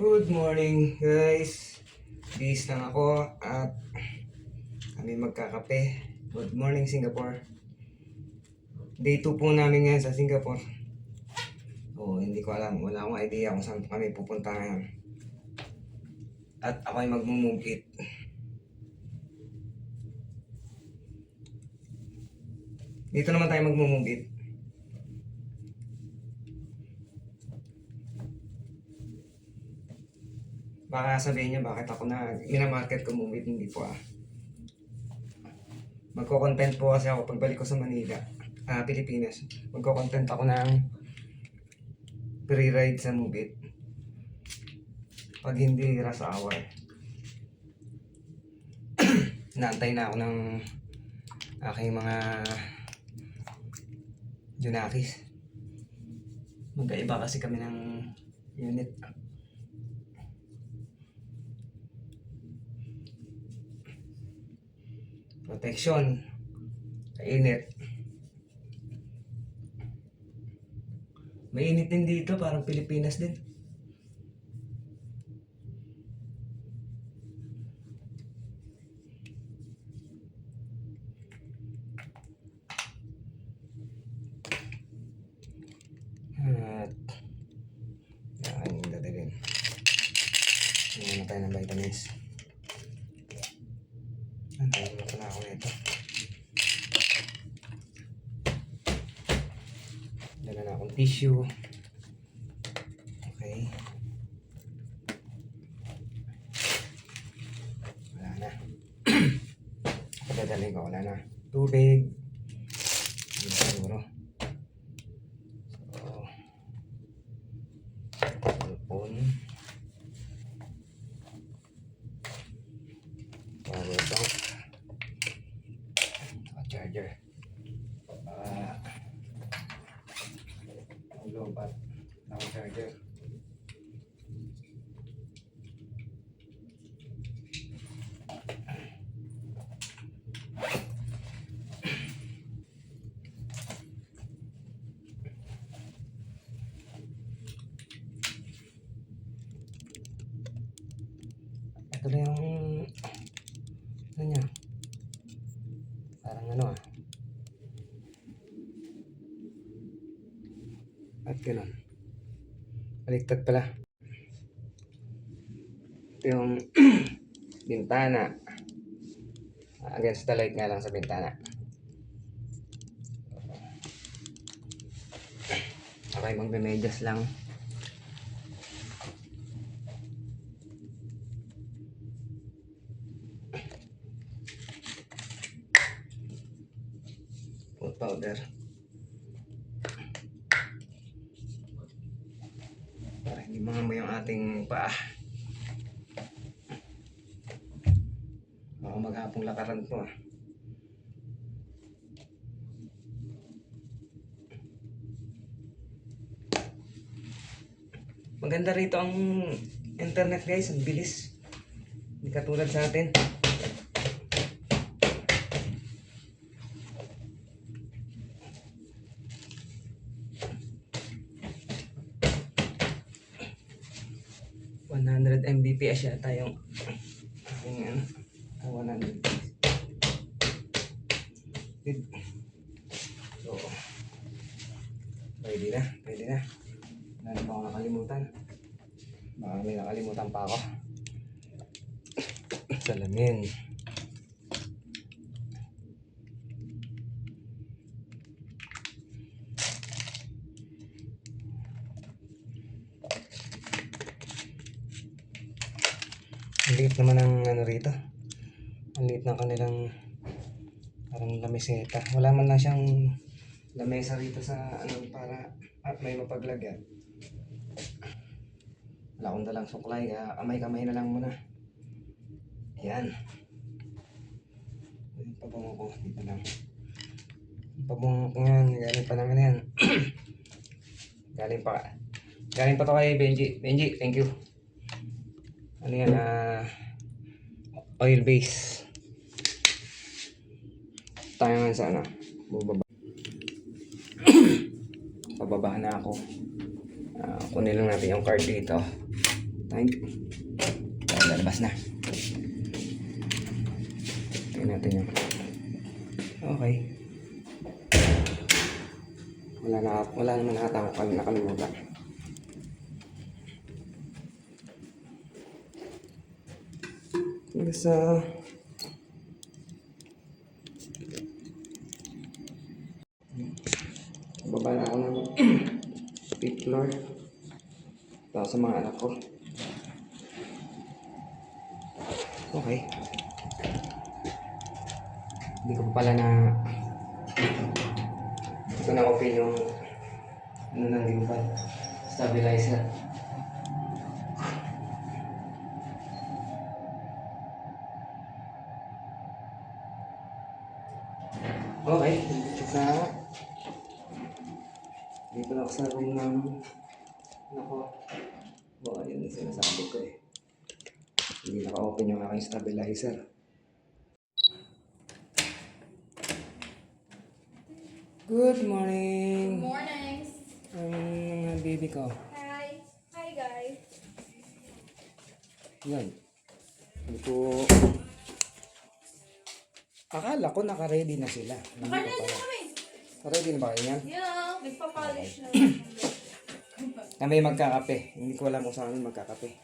Good morning guys. Bis lang ako at kami magkakape. Good morning Singapore. Day 2 po namin ngayon sa Singapore. Hindi ko alam. Wala akong idea kung saan kami pupunta ngayon. At ako ay mag-move it. Dito naman tayo mag-move it. Baka sabihin niyo bakit ako na minamarket ko move it. Hindi po Magko-content po kasi ako pagbalik ko sa Manila, Pilipinas. Magko-content ako ng free ride sa move it. Pag hindi rush hour. Naantay na ako ng aking mga Junakis. Magkaiba kasi kami ng unit. Protection. Kainit. Mainit din dito, parang Pilipinas din. At aking dadalhin. Ngayon tayo ng vitamins. Antayin mo na ako nito. Dala na akong tissue. Okay. Wala na. Dadalhin ko, wala na. Tubig. Siguro. Cellphone. Power bank. Charger. Lobat. Charger. Ito na yung ano niya, parang at gano'n, baliktad pala. Ito yung bintana, against the light nga lang sa bintana. Okay, magme-medyas lang. Food powder para hindi mangamoy yung ating paa. Baka maghapong lakaran to Maganda rito ang internet guys, ang bilis. Hindi katulad sa atin. Mbps yata yung aking 100. So, pwede na. Wala na ba ako nakalimutan? Baka may nakalimutan pa ako. Salamin. Ang liit naman ang rito. Ang liit ng kanilang parang lameseta. Wala man lang siyang lamesa rito sa para at may mapaglagyan. Wala akong dalang suklay, kaya kamay-kamay na lang muna. Ayan. Yung pabango ko, dito lang. Yung pabango ko yan, galing pa naman yan. Galing pa to kay Benji. Benji, thank you. Ano yan, oil base. Tayo nga sa bubaba. Pababa na ako. Kunin lang natin yung card dito. Thank you. Lalabas na. Tingnan natin yung... Okay. Wala naman nakalimutan. Sa baba na ako ng 5th floor. Para sa mga anak ko. Okay. Hindi ko pa pala hindi ko na-open yung ano nang gimbal. Stabilizer. Okay, check na ako. Dito na ako sa room ng nako. Baka yun yung sinasabi ko eh. Hindi naka-open yung aking stabilizer. Good morning! Good morning. Ang baby ko. Hi. Hi, guys. Yan. Hindi ko... Akala ko naka-ready na sila. Hindi Kanya pa na pala. kami. Naka-ready na ba kayo yan? Yeah, nagpa-polish na. Kami magkakape. Hindi ko alam kung saan kami magkakape.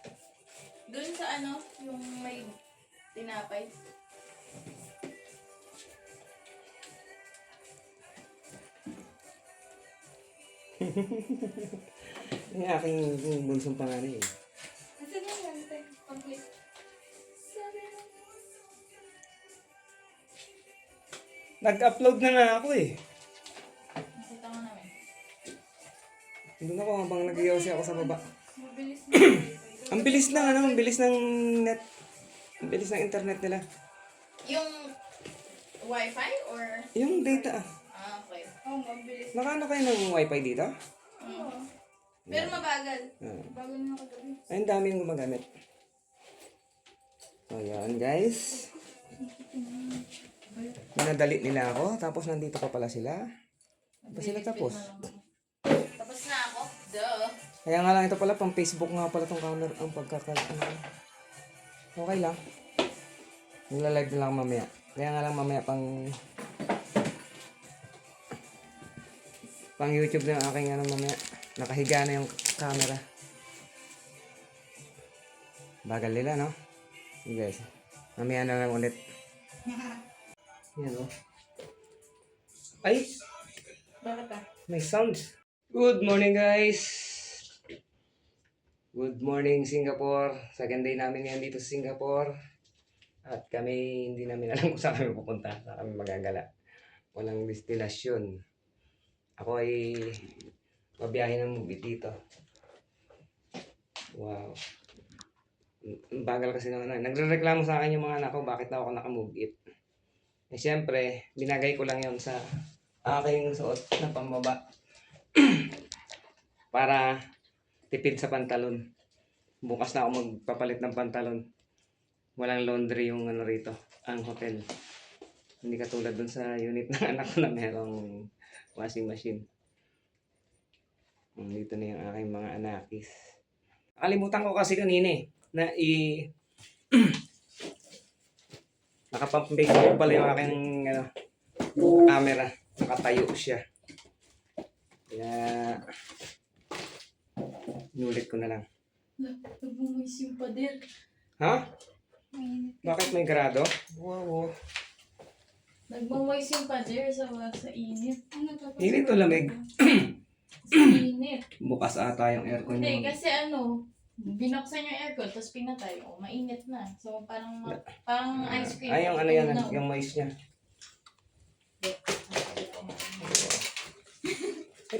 Doon sa ano, yung may tinapay. Yung aking bunsong panganay eh. Kasi na yan, complete. Sabi na. Nag-upload na nga ako eh. Nakita ko namin. Doon ako habang nag-iossi ako sa baba. Mabilis na. Ang bilis na ano, ang bilis ng net. Ang bilis ng internet nila. Yung wifi or? Yung data ah. Ah, okay. Oh, mabilis. Nakaano kayo ng wifi dito? Oo. Pero mabagal. Ah. Bagal na kagabi. Ay, ang dami yung gumagamit. So, yan guys. Minadali nila ako, tapos nandito pa pala sila. Pa sila tapos. Tapos na ako. Duh. Kaya nga lang ito pala, pang Facebook nga pala tong camera. Ang okay lang. Nagla-live na lang mamaya. Kaya nga lang mamaya pang YouTube na yung aking ano mamaya. Nakahiga na yung camera. Bagal nila, no? Sige guys. Mamaya na lang ulit. Yan, oh. Ay! Bakit ah? May sounds. Good morning, guys! Good morning, Singapore. Second day namin ngayon dito sa Singapore. At kami, hindi namin alam kung saan kami pupunta. Saan kami magagala. Walang destinasyon. Ako ay mabiyahe ng movie dito. Wow. Ang bagal kasi naman. Nagre-reklamo sa akin yung mga anak ko, bakit daw ako naka-move it. Eh syempre, binagay ko lang yon sa aking suot na pambaba. Para tipid sa pantalon. Bukas na ako magpapalit ng pantalon. Walang laundry yung ano rito, ang hotel. Hindi katulad dun sa unit ng anak ko na merong washing machine. Dito na yung aking mga anakis. Nakalimutan ko kasi kanina eh, na nakapag-Facebook pala yung aking ano, camera. Nakatayo siya. Kaya inulit ko na lang. Nagmumoist yung pader. Ha? Bakit may grado? Wow. Nagmumoist yung pader sa init. Init o lamig? Sa init. Bukas ata yung aircon Hindi, niyo. kasi binuksan yung aircon, tapos pinatay. O, mainit na. So, parang ice cream. Ay, yung ano yan, Tunaw. yung moist niya.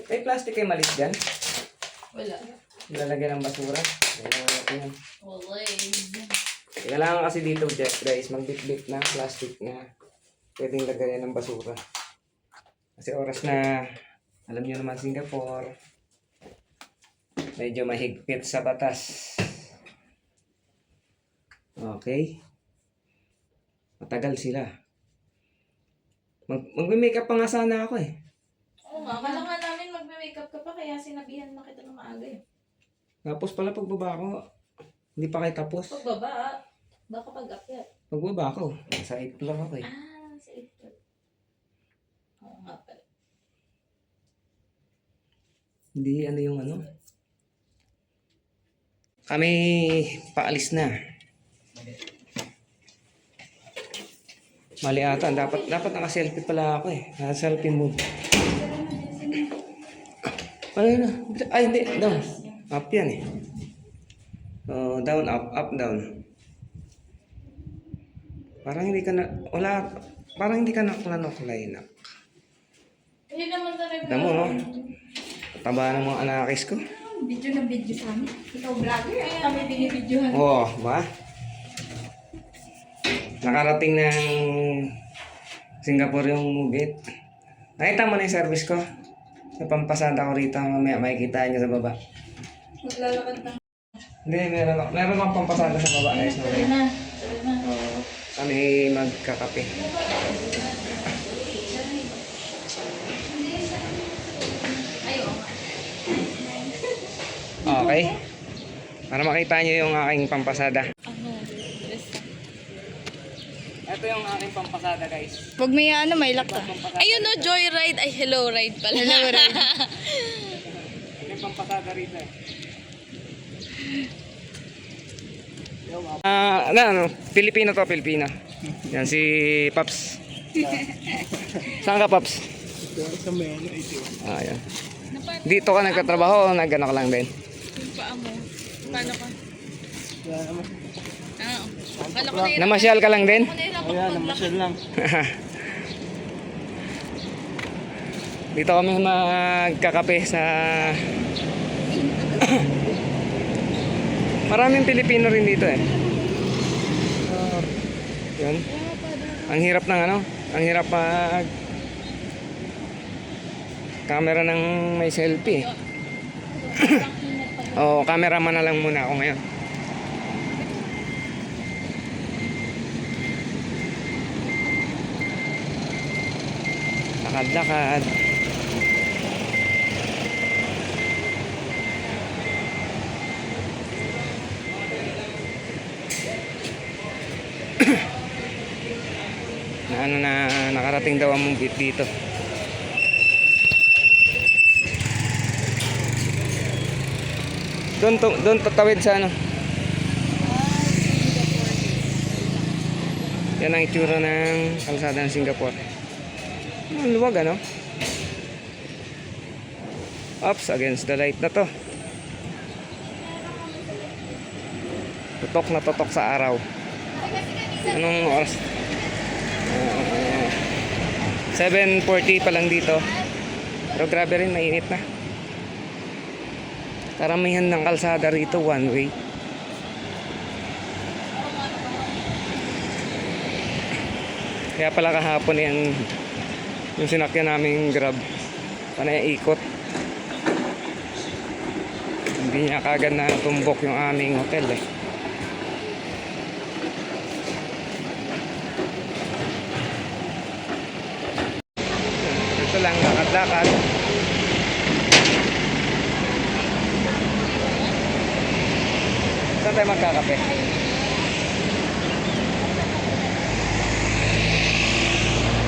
May plastic kayo malis dyan? Wala. Nilalagyan ng basura. Kailangan natin yan. Wala. Kailangan kasi dito, guys, magbit-bit na plastic na pwedeng lagayan ng basura. Kasi oras na, alam niyo naman Singapore, medyo mahigpit sa batas. Okay. Matagal sila. Mag-makeup pa nga sana ako eh. Oo nga, akala nga namin magme-makeup ka pa, kaya sinabihan na kita ng maaga eh. Tapos pala pagbaba ko, Hindi pa kayo tapos. Pagbaba. Baka pag-akyat. Pagbaba ako. Sa 8th floor ako eh. Sa ito. Oo nga pala. Hindi ano yung ano. Kami paalis na. Mali ata. Dapat naka-selfie pala ako eh. Naka-selfie mode. Ano na? Ay, hindi. Down. Up yan eh. So, down, up, down. Parang hindi ka na... Wala... Parang hindi ka naklanoklay na. Hindi naman talaga. Tama no? Taba ng mga anakis ko. Video na video sa amin. Ikaw vlogger, ay kami binibidyohan. Oo, ba? Nakarating ng Singapore yung Mugit. Nakita mo na yung service ko? Napampasada ko rito. Mamaya makikita nyo sa baba. Maglalakad ng... Hindi, meron akong pampasada sa baba. Guys, Sorry na. Sorry na. Kami magkakape. Okay. Para makita nyo yung aking pampasada. Ito yung aking pampasada, guys. Huwag may ano, may lakta. Ayun no, joyride. Ay, hello ride pala. Hello, ride. Ito yung pampasada rito eh. Ano, Pilipino to, Pilipino. Yan si Paps. Saan ka, Paps? Sa Meno, ito. Yan. Dito ka nagtatrabaho o nagano ka lang din? Yung paa mo. Paano ka? Wala naman. Kala ko na Namasyal ka lang din? Ayan, namasyal lang. Dito kami magkakape sa... Maraming Pilipino rin dito eh. Yun. Ang hirap ng ano? Ang hirap mag... Camera ng may selfie. Oo, cameraman na lang muna ako ngayon. Lakad-lakad. na nakarating daw ang Mugit dito. Doon tatawid sa ano. Yan ang itsura ng kalsada ng Singapore. Ang luwag ano. Oops, against the light na to. Tutok na tutok sa araw. Anong oras? 7:40 pa lang dito. Pero grabe rin, mainit na. Karamihan ng kalsada rito one way. Kaya pala kahapon yung sinakyan naming Grab, panay ikot. Hindi niya kagad na tumbok yung aming hotel eh. Ito lang, lakad-lakad. Saan tayo magkakape?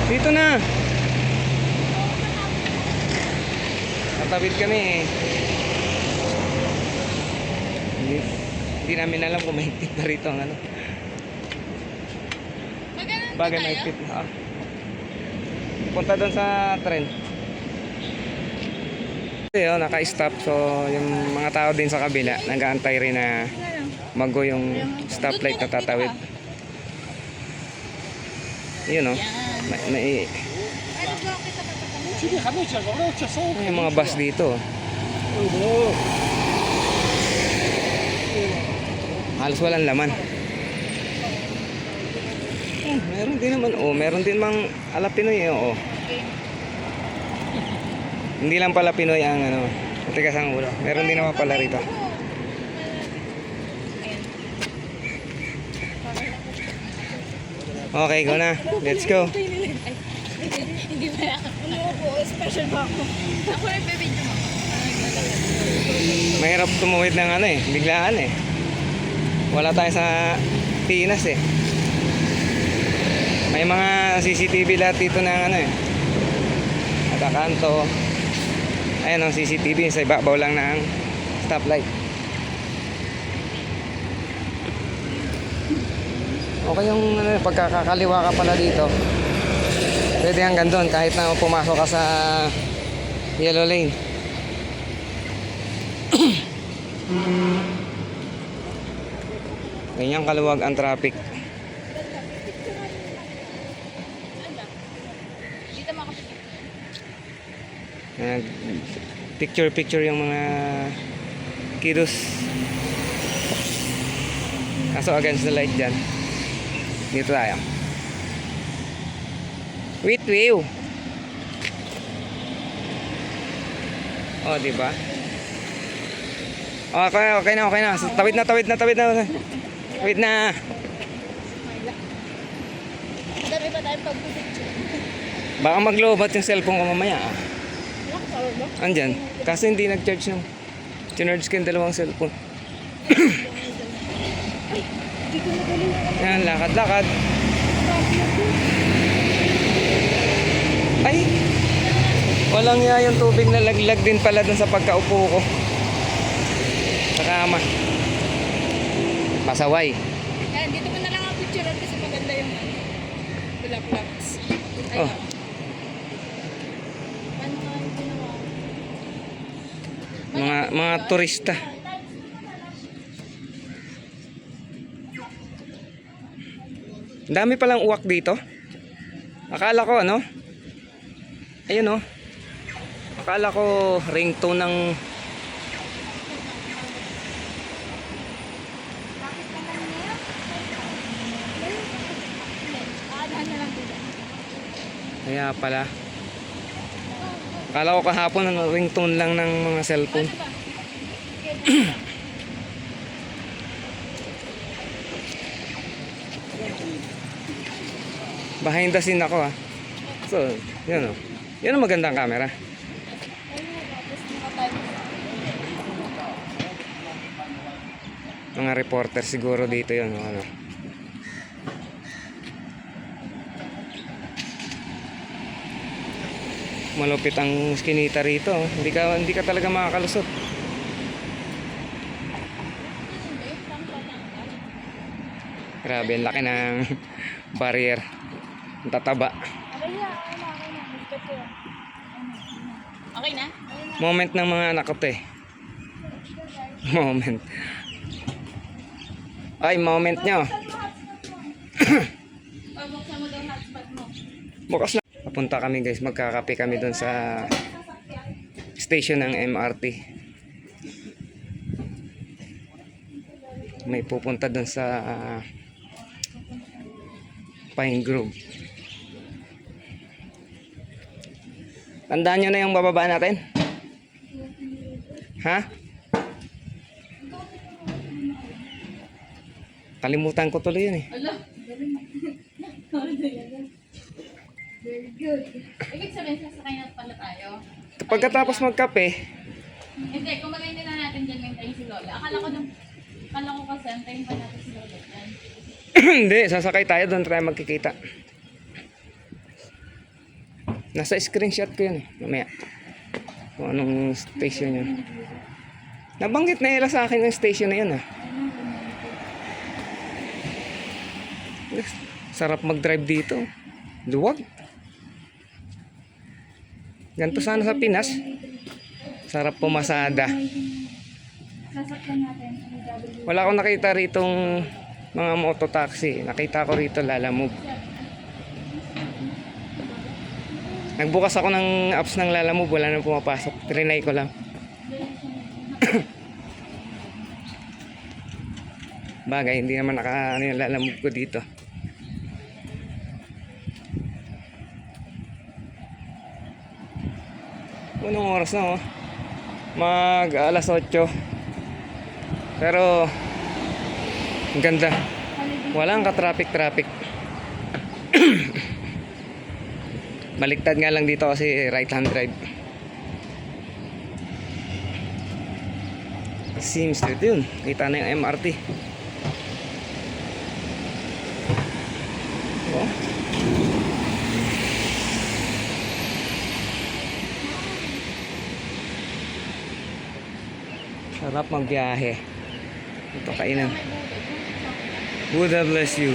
Dito na. Natawid kami eh. Hindi namin alam kung mahigpit na rito ang ano. Bagay mahigpit na. Punta doon sa tren. Naka-stop. So yung mga tao din sa kabila nag-aantay rin na mago yung stoplight na tatawid. Yun o. Yung mga bus dito. Halos walang laman. Meron din naman. Meron din mang ala Pinoy. Hindi lang pala Pinoy ang ano. Tigas ang ulo. Meron din naman pala rito. Okay, go na. Let's go. Hindi ba yan? Special ba ako? Ako nagbe-video mo. Mahirap tumuwid ng ano eh. Biglaan eh. Wala tayo sa Pinas eh. May mga CCTV lahat dito ng ano eh. Nakakanto. Ayan ang CCTV sa ibabaw lang ng stoplight. Okay yung ano, pagkakakaliwa ka pala dito. Pwede hanggang doon kahit na pumasok ka sa yellow lane. Ganyan kaluwag ang traffic. Dito makapit. Picture yung mga kiddos. Kaso against the light dyan. Dito tayo. Wait, view. Oh, diba? Oh, okay na. Tawid na. Wait na. Dami pa tayong pagpipicture. Baka mag-lowbat yung cellphone ko mamaya. Andyan. Kaso hindi nag-charge yung charge ko yung dalawang cellphone. Yan, lakad. Ay! Walang nga yung tubig na laglag din pala dun sa pagkaupo ko. Sa kama. Pasaway. Yan, dito mo na lang ang picturean kasi maganda yung bulaklaks. Oh. Ano nga yung ginawa? Mga turista. Dami palang uwak dito. Akala ko ano? Ayun oh. Akala ko ringtone ng kaya pala. Akala ko kahapon ano, ringtone lang ng mga cellphone. Behind the scene ako ah. So, yun o. Yun ang magandang camera. Mga reporter siguro dito yun. Ano. Malupit ang skinita rito. Hindi ka talaga makakalusot. Grabe, ang laki ng barrier. Ang tataba. Okay na? Moment ng mga anak ko to eh. Moment. Ay, moment nyo. Buksan mo daw hotspot mo. Bukas na. Papunta kami guys, magkakape kami doon sa station ng MRT. May pupunta doon sa Pine Grove. Tandaan nyo na yung bababa natin? Ha? Kalimutan ko tuloy yun eh. Ala. Very good. Ibig sabihin, sasakay na pala tayo. Pagkatapos magkape, Hindi, kung magayin na natin dyan, maintayin si Lola. Akala ko kasi, antayin pa natin si Lola dyan. hindi, sasakay tayo doon, try magkikita. Nasa screenshot ko yun eh, mamaya. Kung anong station yun. Nabanggit na nila sa akin yung station na yun ah. Sarap mag-drive dito. Luwag. Ganito sana sa Pinas. Sarap pumasada. Sasakyan natin. Wala akong nakita ritong mga mototaxi. Nakita ko rito Lalamove. Nagbukas ako ng apps ng Lalamove. Wala nang pumapasok. Trinay ko lang. Bagay, hindi naman ano yung Lalamove ko dito. Anong oras na oh? Mag alas 8. Pero ang ganda. Walang ka-traffic. Baliktad nga lang dito kasi right hand drive. Seems to yun. Kita na yung MRT. Oh. Sarap magbiyahe. Ito kainan. Buddha bless you.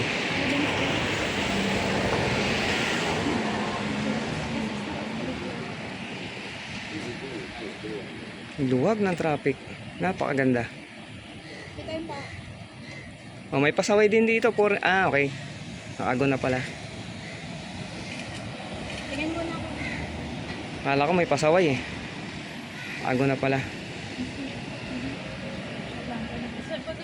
Luwag ng traffic. Napakaganda. Oh, may pasaway din dito. Okay. Nakago na pala. Tingnan mo na ako. Kala ko may pasaway eh. Nakago na pala. Sir, pag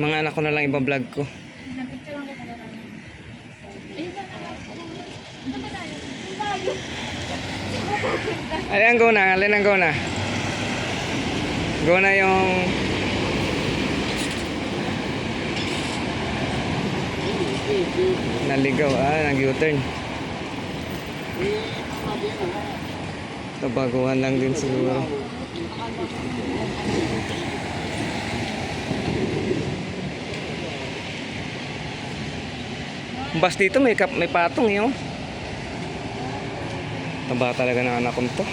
Mga anak ko na lang iba-vlog ko. napicture lang kita lang. Ayun na lang. Ano ba tayo? Ang layo. Alin ang go na? Alin ang go na? Go na yung... Naligaw. Nag-U-turn. Ito baguhan lang din siguro. Bas dito may patong yun. Taba talaga ng anak ko to.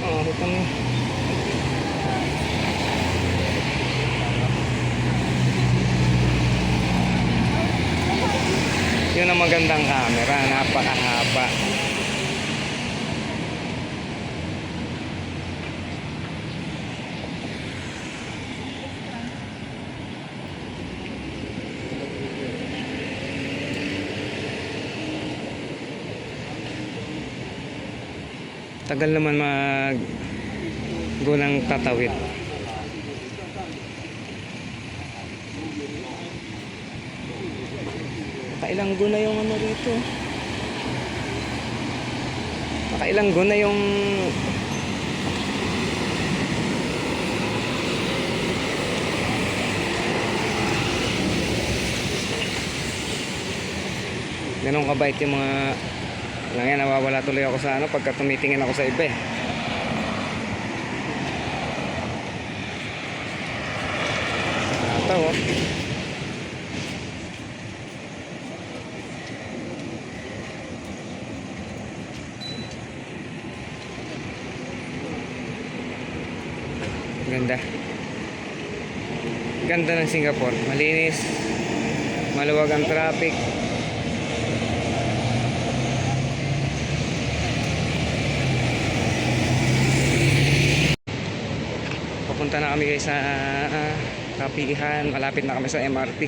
Oh, ito mo. Yun ang magandang camera, napakahaba. Tagal naman gunang tatawid. Nakailang guna yung ano rito. Nakailang guna yung ganun kabait yung mga lang yan, nawawala tuloy ako sa ano pagka tumitingin ako sa iba eh. Ito oh. Ganda. Ganda ng Singapore. Malinis. Maluwag ang traffic. Papunta na kami guys sa Kapihan. Malapit na kami sa MRT.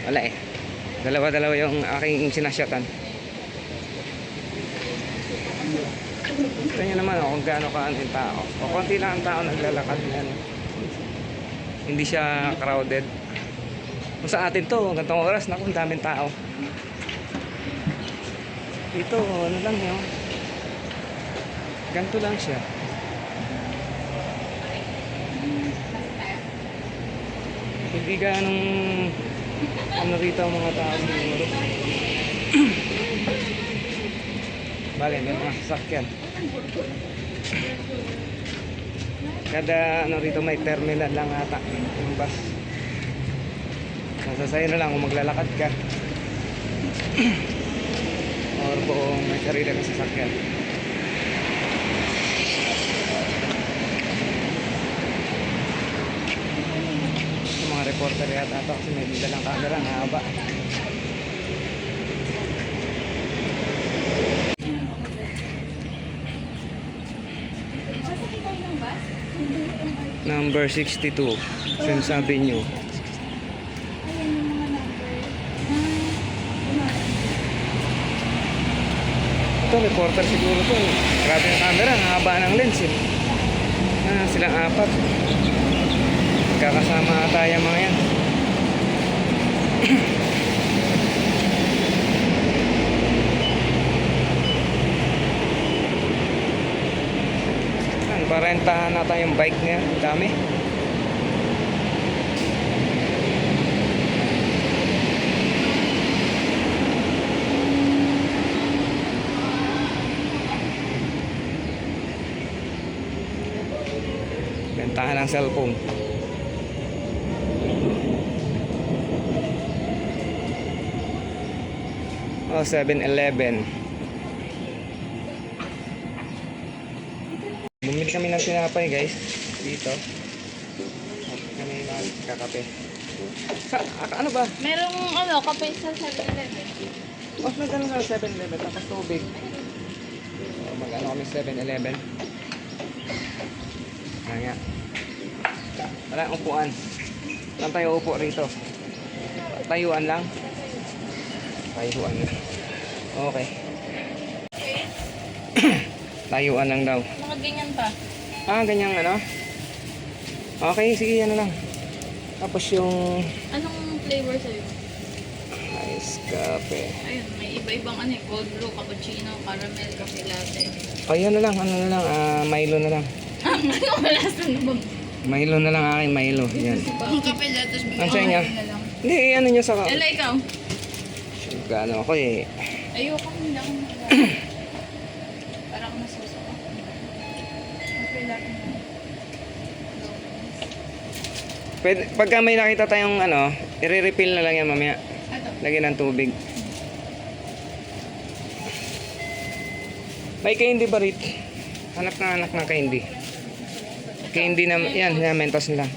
Wala eh. Dalawa-dalawa yung aking sinasyatan. Gusto nyo naman kung gaano kaan yung tao. O konti lang ang tao naglalakad yan. Hindi siya crowded. Kung sa atin to, gantong oras, naku, ang daming tao. Dito, ano lang yun. Ganto lang siya. Hindi ganong ano rito ang mga tao siguro. Bagay, may mga sasakyan. Kada ano rito may terminal lang ata yung bus. Masasayo na lang kung maglalakad ka. Or kung may sarili ng sasakyan. Yung mga reporter yata ito kasi may dalang camera na haba. Number 62, sinasabi nyo. Ito, reporter siguro to. Grabe ng camera, ang haba ng lens eh. Silang apat. Kakasama ata yung mga yan. Parentahan na tayong bike niya, dami. Bentahan ng cellphone. Oh, 7-Eleven. Bumili kami ng tinapay guys. Dito. Kami magkakape. Ano ba? Merong kape sa 7-Eleven. Oh, nagano sa 7-Eleven. Tapos tubig. So, mag-ano kami sa 7-Eleven. Nga. Wala upuan. Saan tayo upo rito? Tayuan lang. Tayuan lang. Okay. Tayuan lang daw. Nakaganyan pa. Ah, ganyang ano? Okay, sige, ano lang. Tapos yung Anong flavor sa'yo? ice cafe. Ayun, may iba-ibang cold brew, cappuccino, caramel, cafe latte. Ay, ano na lang, Milo na lang. Wala sa nabang. Milo na lang akin, Milo. Yan. Ang kape latte, Ang sa inyo? Hindi, ano nyo sa... Ela, ikaw? Ano ako eh. Ayoko, hindi ako mag- Para ako nasusuka. Cafe latte na. Pwede, pagka may nakita tayong ano, i-refill na lang yan mamaya. Ito. Lagyan ng tubig. May candy ba rito? Hanap na anak ng candy. Candy na, yan, mentos nila.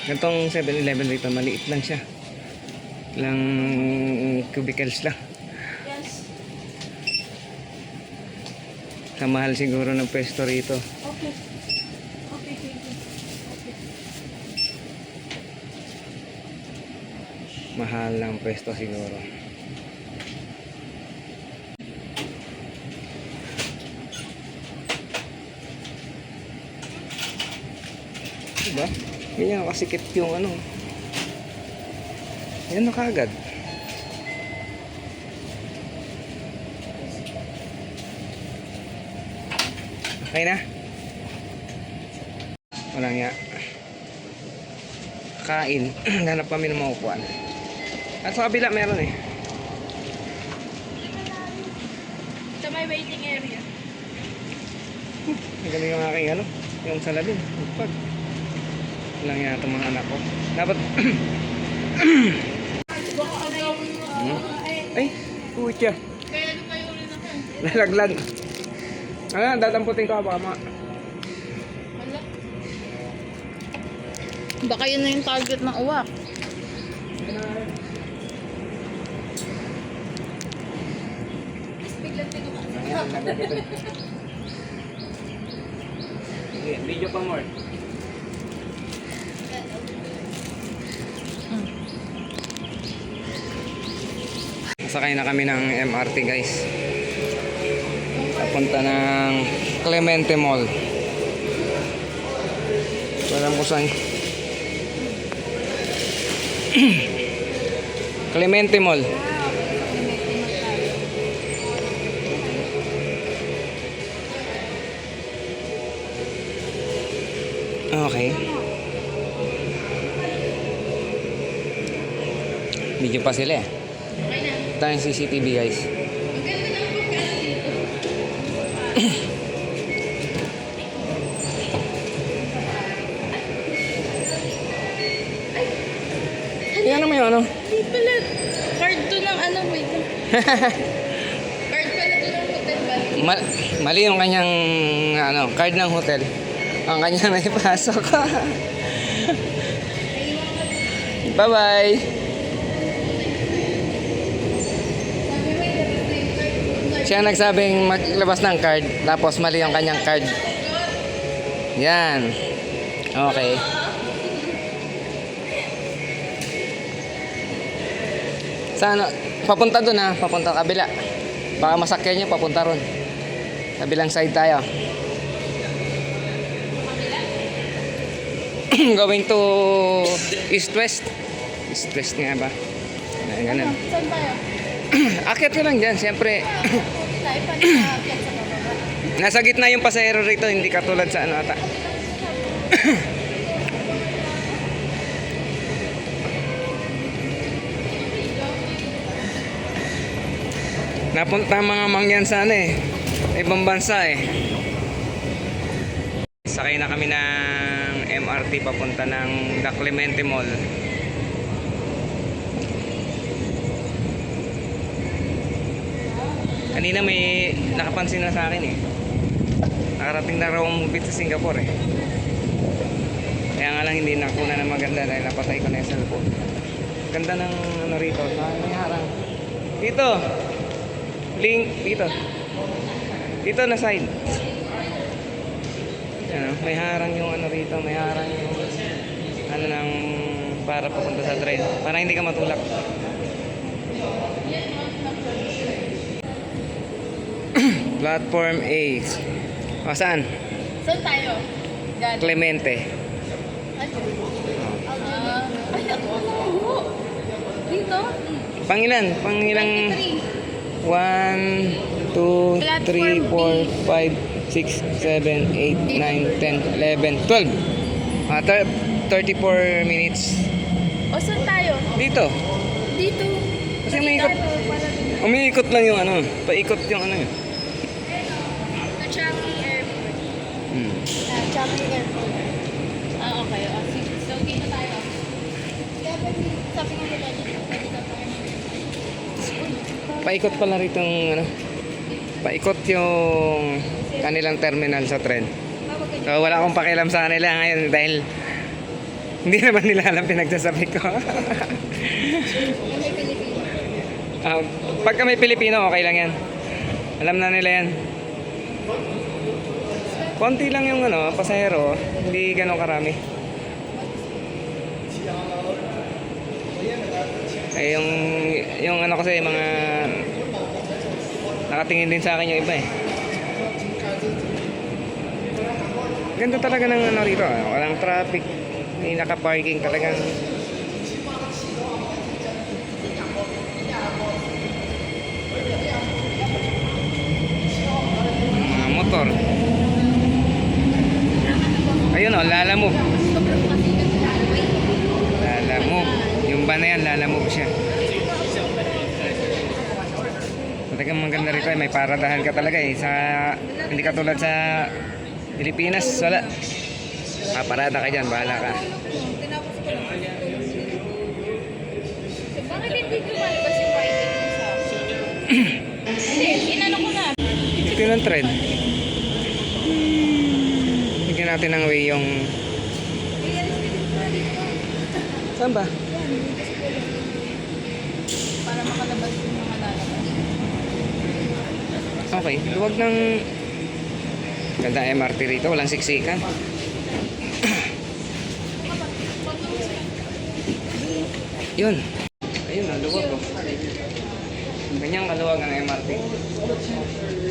Gantong 7-Eleven rito, maliit lang siya. Ilang cubicles lang. Yes. Sa mahal siguro ng pwesto rito. Okay. Okay, thank you. Okay. Mahal ng pwesto siguro. Diba? Ganyan kasikip yung ano. Yan na kaagad. Okay na? Walang ya. Kain. Hanap kami ng maupuan. At sa kabila meron eh. Sa may waiting area. Ang galing yung aking ano. Yung salamin. Pag. Walang ya itong mga anak ko. Dapat. Ay, putya. Kaya doon kayo rin ako. Nalaglag. Ah, dadamputin ka baka ma. Wala. Baka yun na yung target ng uwak. Video pa more. Sakay na kami ng MRT guys. Papunta ng Clemente Mall. Alam ko saan. Clemente Mall. Okay. Video pa sila eh. Okay na. Ito yung CCTV guys. Ang ganda ng pagkano dito. Yan naman yung ano. Di pala. Card to ng wait. Card pala to ng hotel ba? Mali yung kanyang ano, card ng hotel. Ang kanya na ipasok. Bye-bye. Siya nagsabing maglabas ng card, tapos mali yung kanyang card. Yan. Okay. Sana, papunta dun ha, papunta kabila. Baka masakyan niyo, papunta ron. Kabilang side tayo. Going to east-west. East-west nga ba? Ayan, ganun. Saan tayo? Akit ka lang dyan, siyempre. Tayo pa na sa baba. Nasa gitna yung pasahero rito, hindi katulad sa ano ata. Napunta ang mga mangyan sa ano eh. Ibang bansa eh. Sakay na kami ng MRT papunta ng The Clemente Mall. Kanina may nakapansin na sa akin eh. Nakarating na raw ang movie sa Singapore eh. Kaya nga lang hindi nakuna na maganda dahil napatay ko na yung cellphone. Ganda ng ano rito. May harang. Dito! Link dito. Dito na side. Ano, may harang yung ano rito. May harang yung ano ng para papunta sa train. Para hindi ka matulak. Platform A. O, saan? Saan tayo? God. Clemente. Ano? Ay, ako malayo. Dito? Pangilan? Pangilang 23. 1, 2, 3, 4, 5, 6, 7, 8, 9, 10, 11, 12. 34 minutes. O, saan tayo? Dito. Dito. Kasi umiikot lang yung ano. Paikot yung ano yun. Sa Changi Airport. Hmm. Changi Airport. Ah, okay. Sige. So, dito tayo. Sabi nga nila dito. Dito tayo. Paikot pala rito yung ano. Paikot yung kanilang terminal sa tren. So, wala akong pakialam sa kanila ngayon dahil hindi naman nila alam pinagsasabi ko. May Pilipino. Pagka may Pilipino, okay lang yan. Alam na nila yan. Konti lang yung ano, pasahero, hindi ganun karami. Eh, yung ano kasi, mga nakatingin din sa akin yung iba eh. Ganda talaga ng ano rito, walang traffic. May naka-parking talagang. Mga motor. Ayun o, lalamove. Lalamove. Yung van na yan, lalamove siya. Talagang maganda rito eh. May paradahan ka talaga eh. Hindi ka tulad sa Pilipinas, wala. Parada ka dyan, bahala ka. Tinapos ko lang. So, bakit hindi lumalabas yung writing mo sa Hindi, inano ko na. Ito yung trend. Bigyan natin ng way yung... Saan ba? Para makalabas yung mga lalabas. Okay, luwag ng... Ganda MRT rito, walang siksikan. Yun. Ayun, luwag oh. Ganyang kaluwag ang MRT.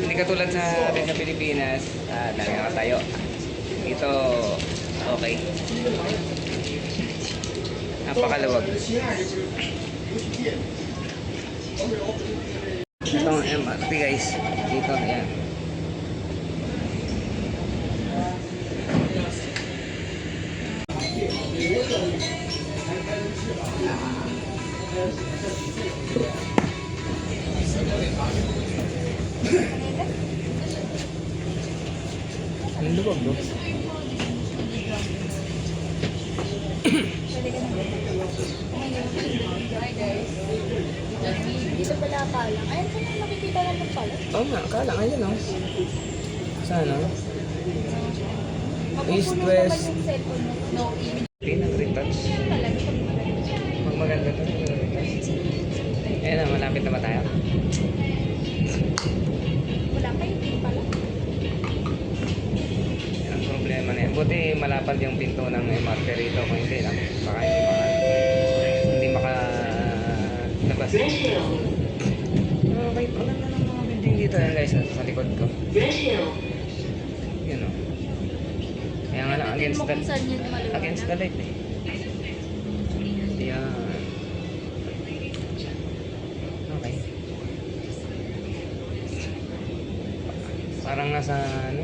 Hindi katulad sa atin sa Pilipinas, dami nakatayo. Dito, okay. Napakaluwag. Ito ang MRT guys. Dito, ayan. Ang luwag, no? Dito pala pala. Ayun po yung makikita natin pala. Oo nga, akala nga yun, no? Sana? East, Mapupuno west. naman yung cellphone mo. No, even. Pinag-retouch. Talaga, pag malaki. Pag maganda to, ayan na, malapit na ba tayo? Wala kayo din pala. Yan ang problema na yan. Buti malapad yung pinto ng MRT rito. Kung hindi lang, baka hindi makalabas. Okay, alam na ng mga building dito yan guys, sa likod ko. Yun o. Kaya nga lang, Tingnan mo kung saan yun maliwanag. against the light eh. Yan. Okay. Parang nasa ano.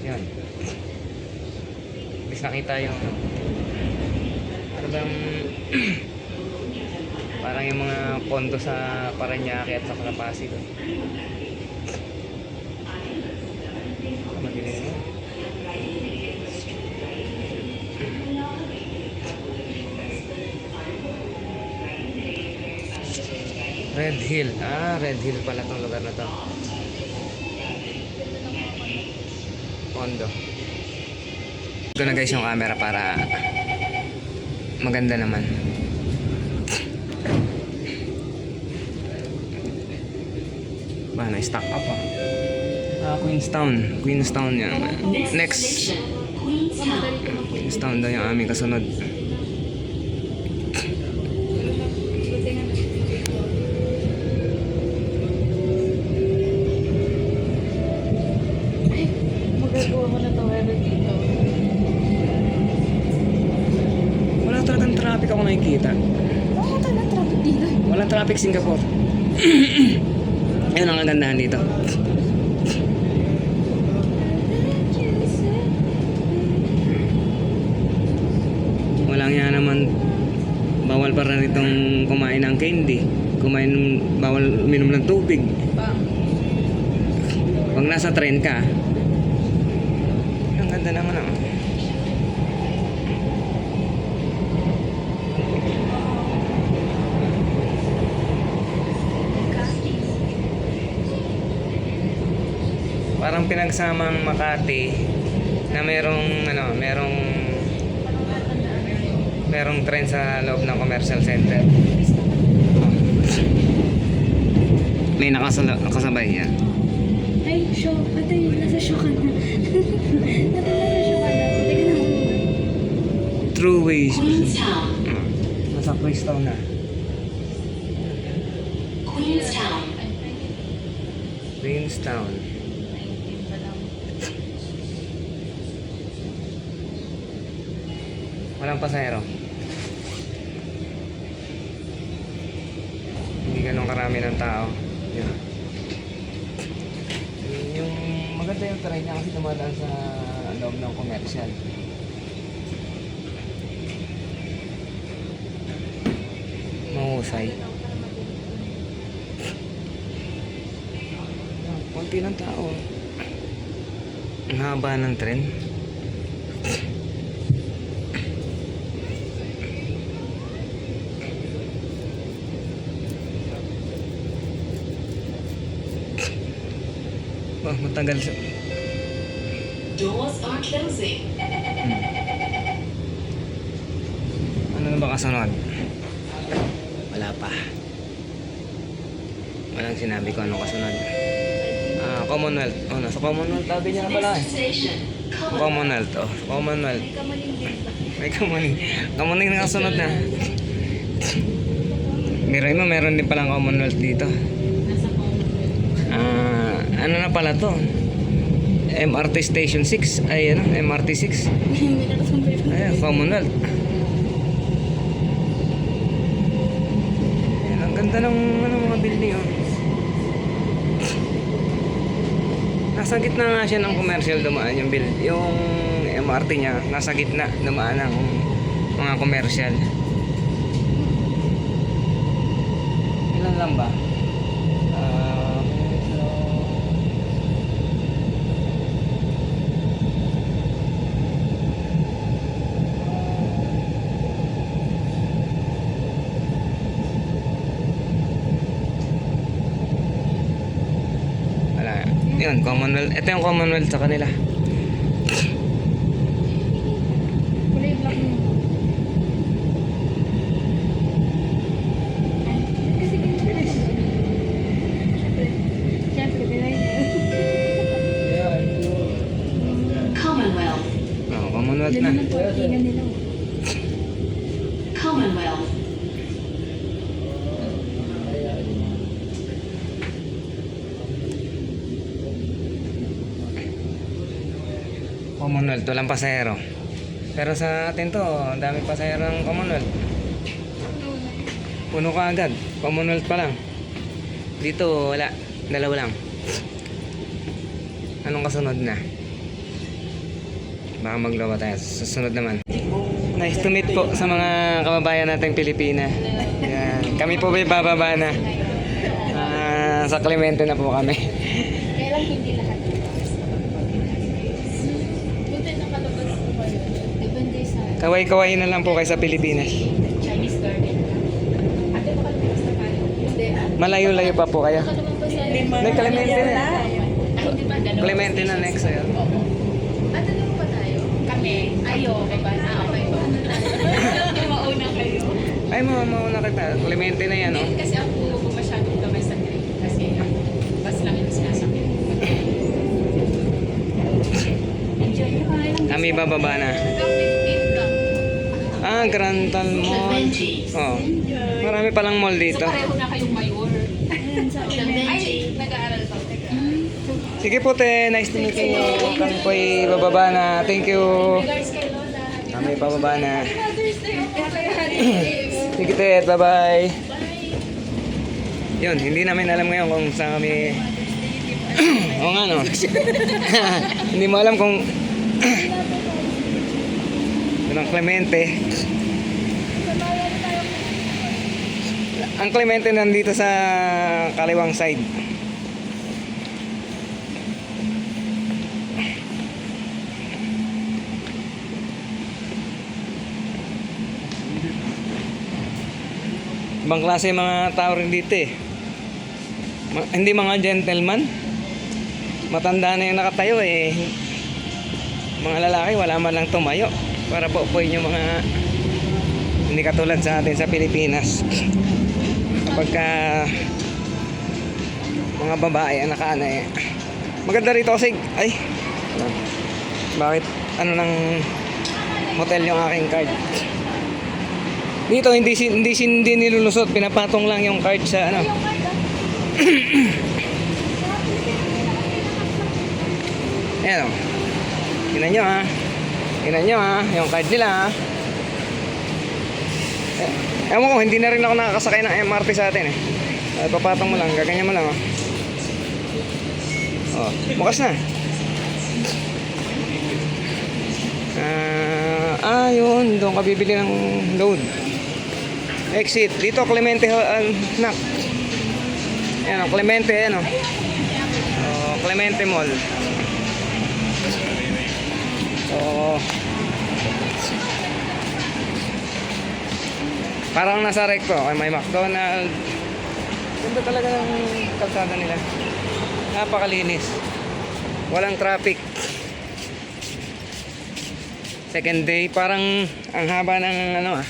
Yan. Bis nakita yung ano bang Parang yung mga kondo sa Parañaque at sa Pasig. Madilim na. Red Hill. Red Hill pala tong lugar na to. Kondo. Ito na guys yung camera para maganda naman. Na-stack up Queenstown. Queenstown yan. Next. Queenstown daw yung aming kasunod. Magagawa ko na to dito. Wala talagang traffic ako nakikita. Bakit na traffic dito? Walang traffic Singapore. Ayun ang kagandahan dito. Walang yan naman. Bawal pa rin itong kumain ng candy. Bawal uminom ng tubig. Pag nasa train ka. Ang ganda naman ah. Parang pinagsamang Makati na merong train sa loob ng commercial center. May nakasabay yan. Ay, show. Ate, nasa show ka na. Ate, nasa show ka na. Teka na. True ways. Nasa Queenstown na. Queenstown. Walang pasahero. Hindi ganun karami ng tao. Yun. Yung maganda yung train niya kasi dumadaan sa loob ng commercial. Mahusay. Konti ng tao. Ang haba ng tren. Oh, matagal siya. Doors are closing. Ano na ba kasunod? Wala pa. Walang sinabi ko anong kasunod. Commonwealth. Oh, nasa Commonwealth. Sabi niya na pala eh. Station. Commonwealth. Oh, Commonwealth. May kamaling. Kamaling na kasunod na. Miray mo, meron din palang Commonwealth dito. Nasa Commonwealth. Ano na pala to? MRT Station 6. Ay, ano? MRT 6. Ayan, Commonwealth. Ayan, ang ganda ng mga building, oh. Nasa gitna nga siya ng commercial dumaan yung yung MRT niya. Nasa gitna dumaan ng mga commercial. Ilan lang ba? Yun, Commonwealth. Ito yung Commonwealth sa kanila. Kulay black mo. Kasi ganyan. Siyempre, pinay. Commonwealth. Oh, Commonwealth na. Ganun ang parkingan nila. Commonwealth. Commonwealth, walang pasahero. Pero sa atin to, ang daming pasahero ng Commonwealth. Puno ka agad. Commonwealth pa lang. Dito, wala. Dalawa lang. Anong kasunod na? Baka maglawa tayo. Susunod naman. Nice to meet po sa mga kababayan nating Pilipina. Yan. Kami po ba bababa na? Sa Clemente na po kami. Kaya lang hindi lahat. Buti nakalabas po kayo. Depende sa Kaway-kaway na lang po kayo sa Pilipinas. Chinese garden. Ate, baka lumabas na tayo. Hindi. Malayo-layo pa po kayo. Baka lumabas tayo. May Clemente na. Hindi ba? Dalawa. Clemente na next sa'yo. Oo. Dalawa pa tayo? Kami. Ayo. Okay ba? Okay ba? Mauna kayo. Ay, mauna kita. Clemente na yan, oh. Kasi ako masyadong kamay sa grade. Kasi bas lang yung sinasakit. Enjoy nyo kayo. Kami bababa na. Hanggang 15 lang. Grantal Mall. Oh. Marami palang mall So dito. pareho na kayong mayor. Ayun, sa Ay, nag-aaral pa. Sige po, te. Nice to meet you. Kami po ay bababa na. Thank you. Regards kay Lola. Kami bababa na. Mother's Day. Okay. Sige, te. Bye-bye. Yun, hindi namin alam ngayon kung saan kami... Oo nga, no? Hindi mo alam kung... Yun ang Clemente. Ang Clemente nandito sa kaliwang side. Ibang klase mga tao rin dito eh. Hindi mga gentleman. Matanda na yung nakatayo eh. Mga lalaki wala man lang tumayo para paupuin yung mga hindi katulad sa atin sa Pilipinas. Kapag mga babae ang nakaana eh. Maganda rito kasi ay bakit ano ng motel yung aking card. Dito hindi nilulusot, pinapatong lang yung card sa ano. Ayan o. Tingnan nyo ha. Tingnan nyo ha. Yung card nila ha. Ewan ko, hindi na rin ako nakakasakay ng MRT sa atin eh. Papatong mo lang, gaganyan mo lang oh. Oh, bukas na. Yun, doon ka bibili ng load. Exit. Dito, Clemente, nak. Ayan o, Clemente, ayan o. Oh, Clemente Mall. Oh. Parang nasa recto. May McDonald's. Ganda talaga ng kalsada nila. Napakalinis. Walang traffic. Second day. Parang ang haba ng ano ah.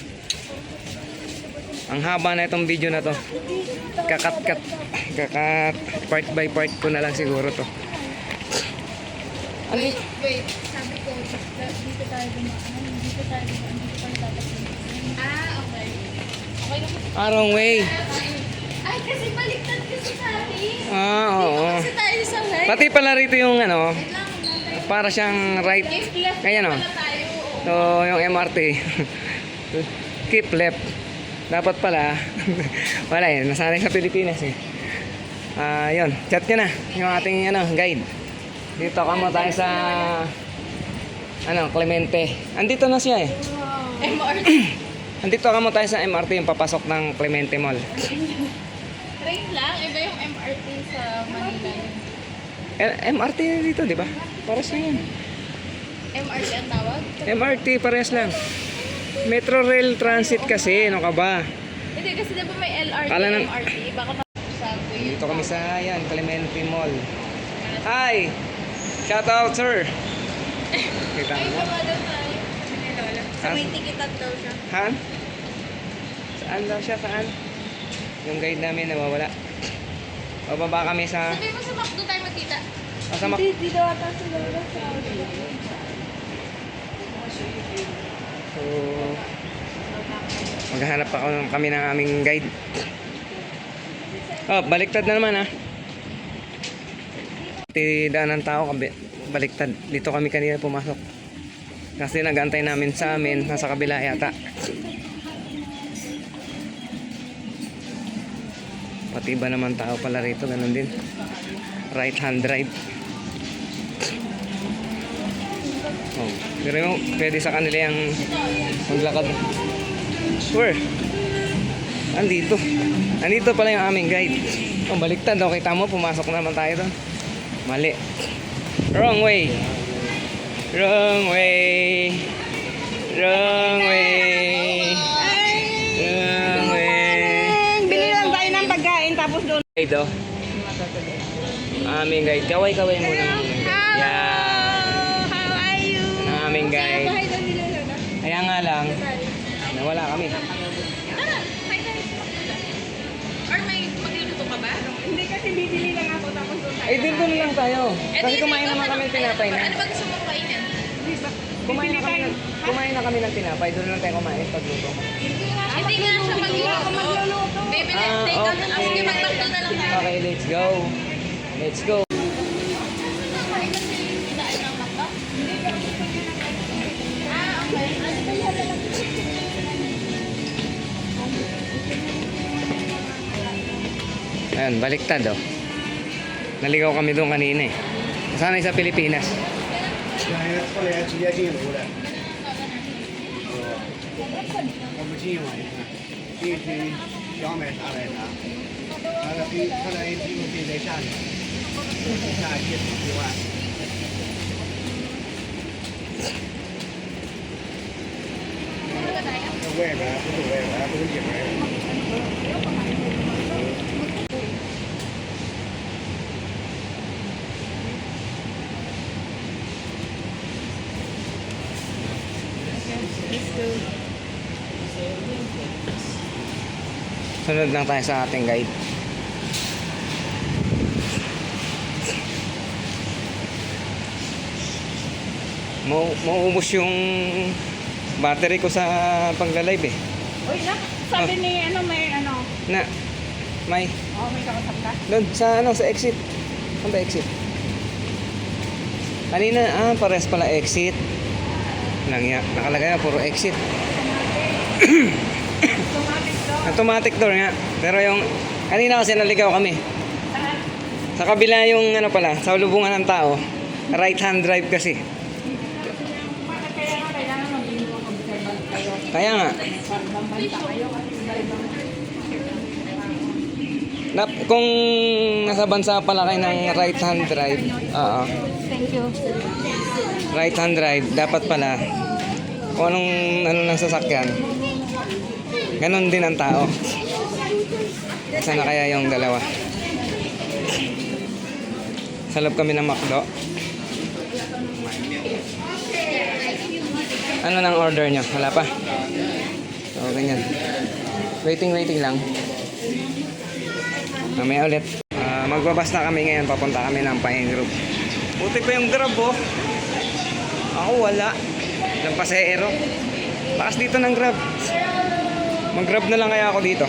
Ang haba na itong video na to. Kakat part by part ko na lang siguro to. Wait, sabi ko, dito tayo dumaan. Dito tayo dumaan. Dito tayo dapat dumaan. Okay. Okay na po. Wrong way. Ay, kasi baliktad kasi sa akin. Oo. Kasi tayo sa right. Pati pala rito yung ano, para siyang right. If left Kaya no. pala tayo. So, yung MRT. Keep left. Dapat pala. Wala eh. Nasanay sa Pilipinas eh. Yun. Chat nyo na. Yung ating ano, guide. Dito ka mo tayo sa Clemente. Andito na siya eh. MRT. Andito ka mo tayo sa MRT yung papasok ng Clemente Mall. Train lang. Iba yung MRT sa Manila. MRT dito, di ba? Pares lang yun. MRT ang tawag? MRT, pares lang. Metro Rail Transit kasi, ano ka ba? Hindi, kasi diba may LRT, Kala ng- MRT. Baka sabi yun. Dito kami sa Clemente Mall. Hi! Shout out, sir! Kita Ay, mo? baba daw tayo. Ni Lola. Sa may tikitan daw siya. Han? Saan daw siya? Saan? Yung guide namin nawawala. Bababa kami sa... Sabi mo sa McDo tayo magkita. Sa Dito ata si Lola sa So, maghahanap ako kami ng aming guide. Oh, baliktad na naman ha. Tidaan ng tao, baliktad. Dito kami kanina pumasok. Kasi nag-antay namin sa amin, nasa kabila yata. Pati iba naman tao pala rito, ganun din. Right hand drive. Oh, pero yung pwede sa kanila yung maglakad. Sure. Andito pala yung aming guide. Oh, baliktad. Oh, kita mo, pumasok naman tayo doon. Mali. Wrong way. Wrong way. Wrong way. Wrong way. Bili lang tayo ng pagkain tapos doon. Guide, oh. Aming guide. Kaway-kaway muna. Yan. How are you? Ang aming guide. Bahay daw nila Lola. Kaya nga lang, nawala kami. Tara, may tayo sa Makula. Or may magluluto ka ba? Hindi kasi bibili lang ako tapos doon tayo. Eh, dito na lang tayo. Eh, Kasi di, kumain ikaw naman na kami ng lang. tinapay na. Ano ba gusto mong kainin? Kumain na kami ng tinapay. Doon lang tayo kumain pagluto. Hindi nga siya magluluto. Baby, let's take out. okay. Sige, magtakto na lang tayo. Okay, let's go. Let's go. Ayan, baliktad oh. Naligaw kami doon kanina eh. Sanay sa Pilipinas. 后来直接进楼了。我们进嘛，进去想买啥买啥，他那一批可以在下面，下去10万。外边不是外边，不是里边。 Sunod lang tayo sa ating guide. Mauubos yung battery ko sa pagla-live eh. Uy, sabi ni may Na, may may kakasap ka? doon sa exit. Saan ba exit? Kanina, pares pala exit. Nakalagay na puro exit. Automatic door nga. Pero yung kanina kasi naligaw kami. Sa kabila yung pala, sa lubungan ng tao. Right hand drive kasi. Kailangan mag-inom ako kayo. Kaya nga. Kung nasa bansa pala kayo ng right hand drive, Thank you. right hand drive, dapat pala kung anong ng sasakyan, ganon din ang tao. Sana kaya yung dalawa. Sa loob kami ng McDo. Ano nang order nyo? Wala pa? So, ganyan. Waiting lang. Mamaya ulit. Magbabas na kami ngayon. Papunta kami ng Pine Grove. Buti pa yung Grab oh. Ako wala. Ng pasahero. Lakas dito ng Grab. Mag-Grab na lang kaya ako dito.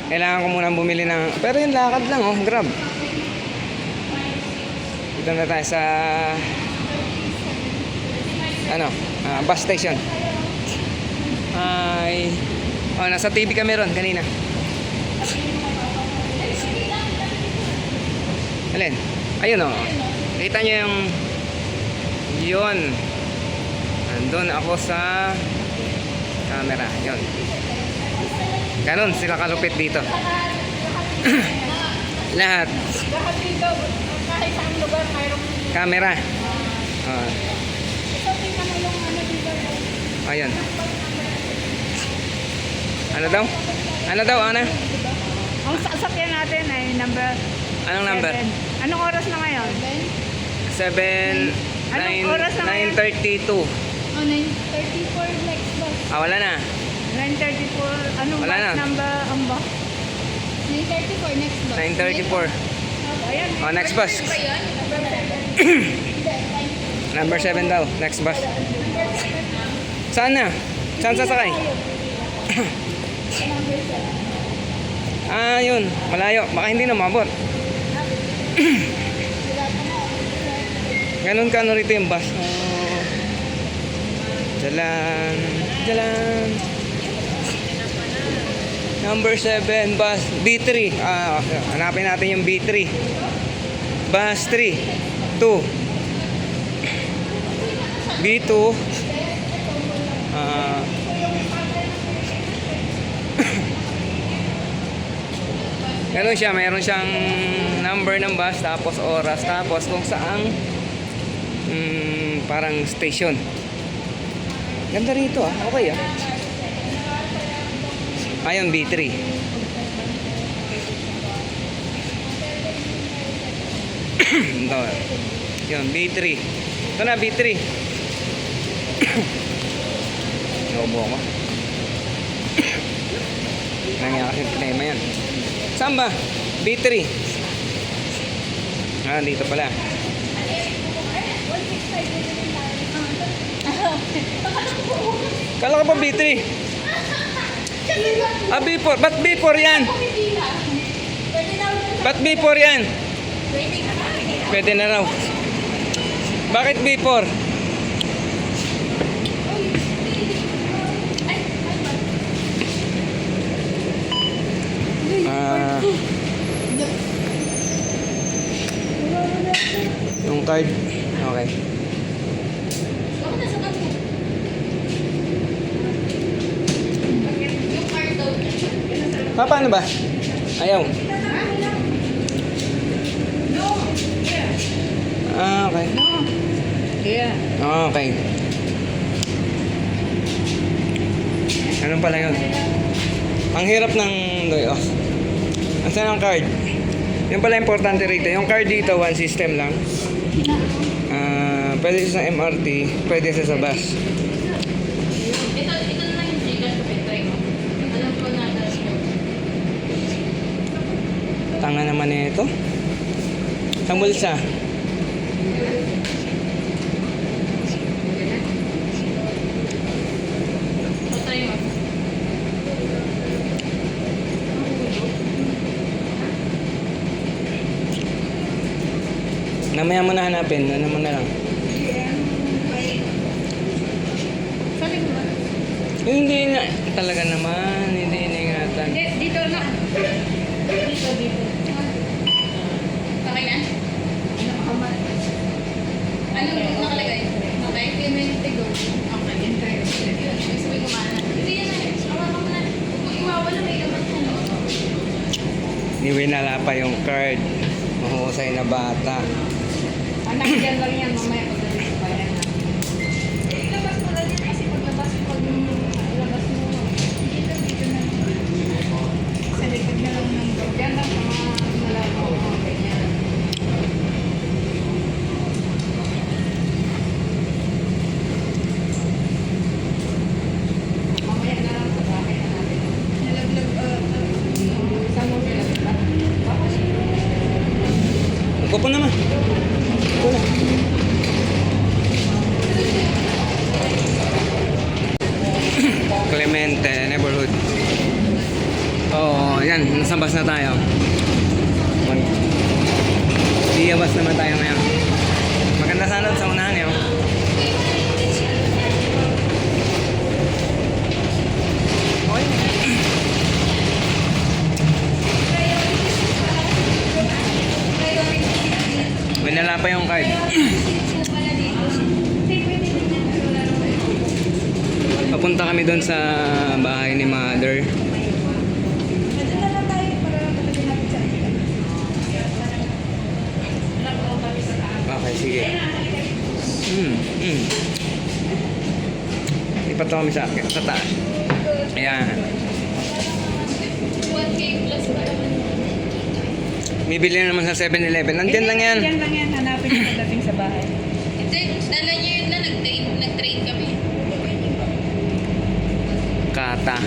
Kailangan ko munang bumili ng... Pero yung lakad lang oh, Grab. Dito na tayo sa... bus station. Ay... nasa TV kami ron kanina. Alin? Ayun oh. Kita nyo yung... Yun. Nandun ako sa... camera. Yun. Ganon sila kalupit dito. Lahat. Lahat dito, kahit saan lugar, mayroong... Camera. Ito, tingnan mo yung dito. Ayun. Ano daw? Ana? Ang sasakyan natin ay number... Anong number? 7. Anong oras na ngayon? 7... Anong oras na ngayon? 9:32. Oh, 9:34 next bus. Wala na. 9:34. Anong Wala bus na. number ang ba? 9:34 next bus. 9:34. Ayan. Next bus. Pa yun? Number 7 daw. Next bus. Saan na? Saan sasakay? Yun. Malayo. Baka hindi na mabot. Ganun ka rito yung bus. Jalan. Number 7 bus B3. Hanapin natin yung B3. Bus 3 2 B2 Ganun siya, mayroon siyang number ng bus, tapos oras, tapos kung saan parang station. Ganda rito ah, okay ah. Ayun, B3. Ito, yun, B3. Ito na, B3. Naubo ako. Nangyari yung problema yan. Saan ba? B3. Ah, dito pala. Kala ko pa B3. Ah, B4. Ba't B4 yan? Ba't B4 yan? Pwede na raw. Bakit B4? Ah, yung card. Okay. Paano ba? Ayaw. Ah, okay. Yeah. Okay. Ano pala yun? Ang hirap ng off. Asan ang card? Yung pala importante rito. Yung card dito, one system lang. Pwede siya sa MRT, pwede siya sa bus. Ito na lang yung Gcash ko, try mo. Alam ko na dashboard. Tanga naman ito. Sa bulsa. Try mo. Namaya mo na hanapin. Ano mo na lang. Sabi ko ba? Hindi na. Talaga naman. Hindi ingatan. Dito na. Dito. Okay na? Ano nakalagay? Okay, 10 minutes to go. Okay, enter. Sabi ko maana. Hindi yan na. Awa mo na. Huwag mo iwawala, may laman ko. Hindi winala pa yung card. Mahusay na bata. Anak, dyan lang yan. Mamaya ko na rin pa yan. Ilabas mo na din kasi paglabas mo labas mo. Dito na. Sa likod na lang ng door. Yan lang sa mga nalaman ko. Ganyan. Mamaya na lang sa bahay na natin. Saan mo sila? Tapos, Upo po naman. Upo na. Clemente neighborhood. Oo, yan. Nasa bus na tayo. Iyabas naman tayo ngayon. Maganda sana sa unahan yun. Okay. Winala pa yung card. Papunta kami doon sa bahay ni Mother. Okay, sige. Lipat to kami sa taas. Ayan. 1K plus ba? Bibili na naman sa 7-Eleven. Nandyan lang yan. Yan lang yan. Hanapin ko pagdating sa bahay. Hindi, dala niyo yun na nag-trade kami. Kata.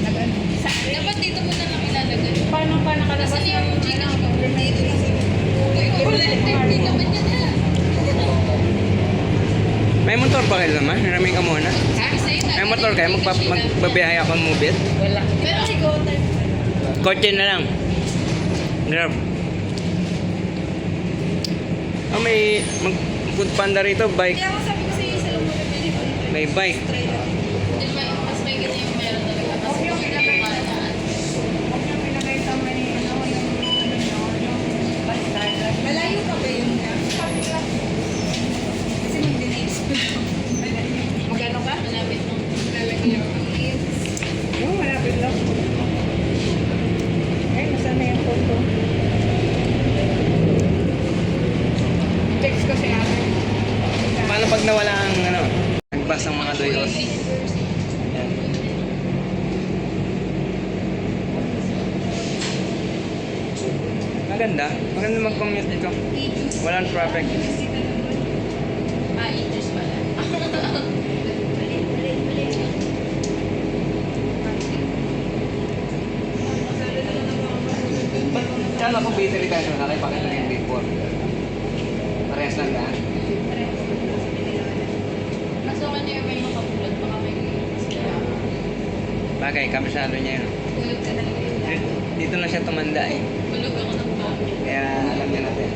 Nag-ano? Dapat dito mo na lang ilalagay. Paano pa nakalabas? Kasi yung Gcash ko, dito lang sa hindi naman yan ha. May motor pa kayo naman? Hiramin ka muna. May motor kayo? Magbabiyahe ako ng mobile? Wala. Pero kasi go time. Kotse na lang. Grab. Oh, may food panda rito, bike. Kaya ako sabi ko sa iyo, sa lumot na pili ko. May bike. Mas may ganyan yung meron talaga. Mas Huwag yung ilagay. Huwag yung ilagay sa may ano, yung basta. Malayo pa ba yun na? Kasi mag-dinays ko. Magano ka? Malapit nung lalagay yung Oo, malapit lang. Ay, nasaan na yung maganda. Maganda mag-commute dito. Walang traffic. Idris pala. Kala ko battery tayo sa nakay, bakit lang yung before? Parehas lang na. Mas okay na yung may makapulot. Baka may Bagay, kabisado niya yun. tulog ka talaga yung Dito na siya tumanda eh. tulog ako ng bakit. Kaya alam niya natin.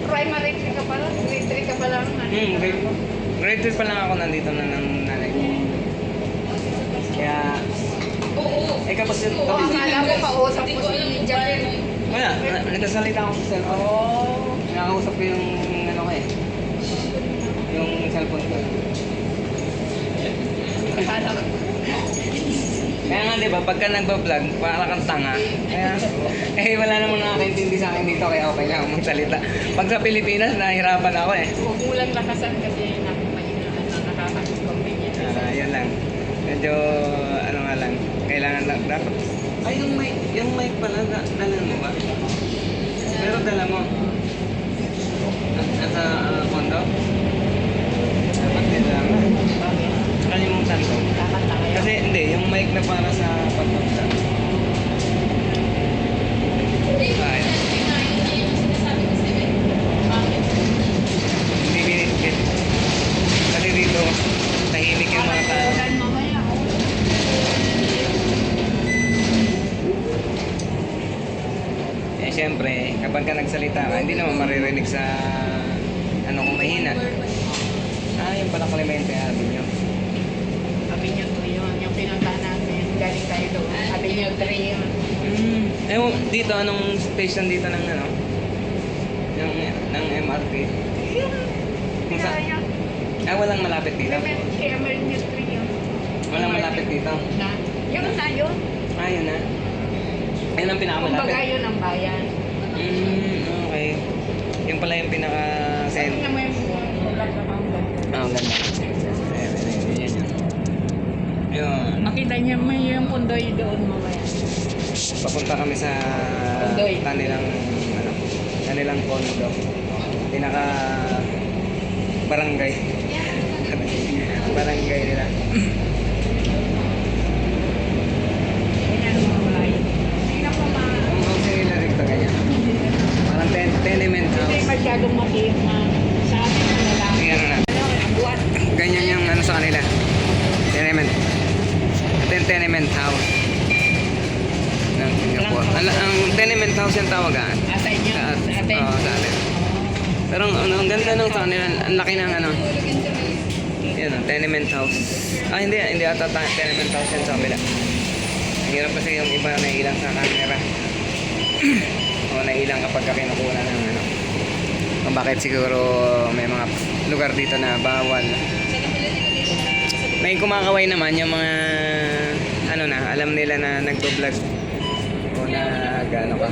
Primary 3 ka pa lang, grade 3 ka pa lang. Grade 3 pa lang ako nandito na ng nanay ko. Kaya, kapos yun. Oo, akala ko kausap Hindi ko ko alam si kung Jack. Wala, nagsasalita ako sa cellphone. Oo. Nakakausap ko yung ano ko eh. Yung cellphone ko. Akala ko. Kaya nga di ba, pagka nagbablog, para kang tanga. Kaya, wala namang nakakaintindi sa akin dito, kaya okay lang ako magsalita. Pag sa Pilipinas, nahihirapan ako eh. Huwag mo lang lakasan kasi nakamainaan na nakaka-inconvenient. Yun lang. Medyo, ano nga lang, kailangan lang, dapat. Ay, yung mic pala, dala mo ba? Pero dala mo. Nasa condo? Dapat din lang. Kalimutan ko. Kakanta kayo. Kasi hindi, yung mic na para sa pagpapsa. Ay, hindi binitbit. Kasi dito, tahimik yung mga tao. Ulan mamaya. Eh syempre, kapag ka nagsalita ka, hindi naman maririnig sa ano kung mahina. Yung pala Clemente Avenue. Avenue 2 yun, yung pinuntahan natin. Galing tayo doon. Avenue 3 yun. Dito, anong station dito ng ano? Ng MRT? Kung sa, Kaya, walang malapit dito. Avenue 3 yun. Walang malapit dito. Na, yun na yun. Yun na. Yun ang Kumbaga pinakamalapit. yun ang bayan. Okay. Yun pala yung Sabi pinaka-send. naman yung ulat na mountain. Ganda. Yan yun. Yun. Makita niya may yung pundoy doon mamaya. Papunta kami sa Kondoy. kanilang condo. Pinaka barangay. Barangay nila. Yan ang mga bayan. Hindi na po Ang housing nila dito ganyan. Parang tenement Hindi house. masyadong matiim na sa atin na lalaki. Ganyan na. Buwan. Ganyan yung ano sa kanila. Tenement. Ito yung tenement house. Ng Singapore. Ang tenement house yung tawagan. Sa inyo? Sa atin? Oo, sa atin. Pero ang ganda nung sa kanila. Ang laki ng ano. Yan, tenement house. Hindi ata tenement house yan sa kabila. Ang hirap kasi yung iba naiilang sa camera. O naiilang kapag kinukuha ng ano. Kung bakit siguro may mga lugar dito na bawal. May kumakaway naman yung mga ano na, alam nila na nagbo-vlog o nag-ano ka.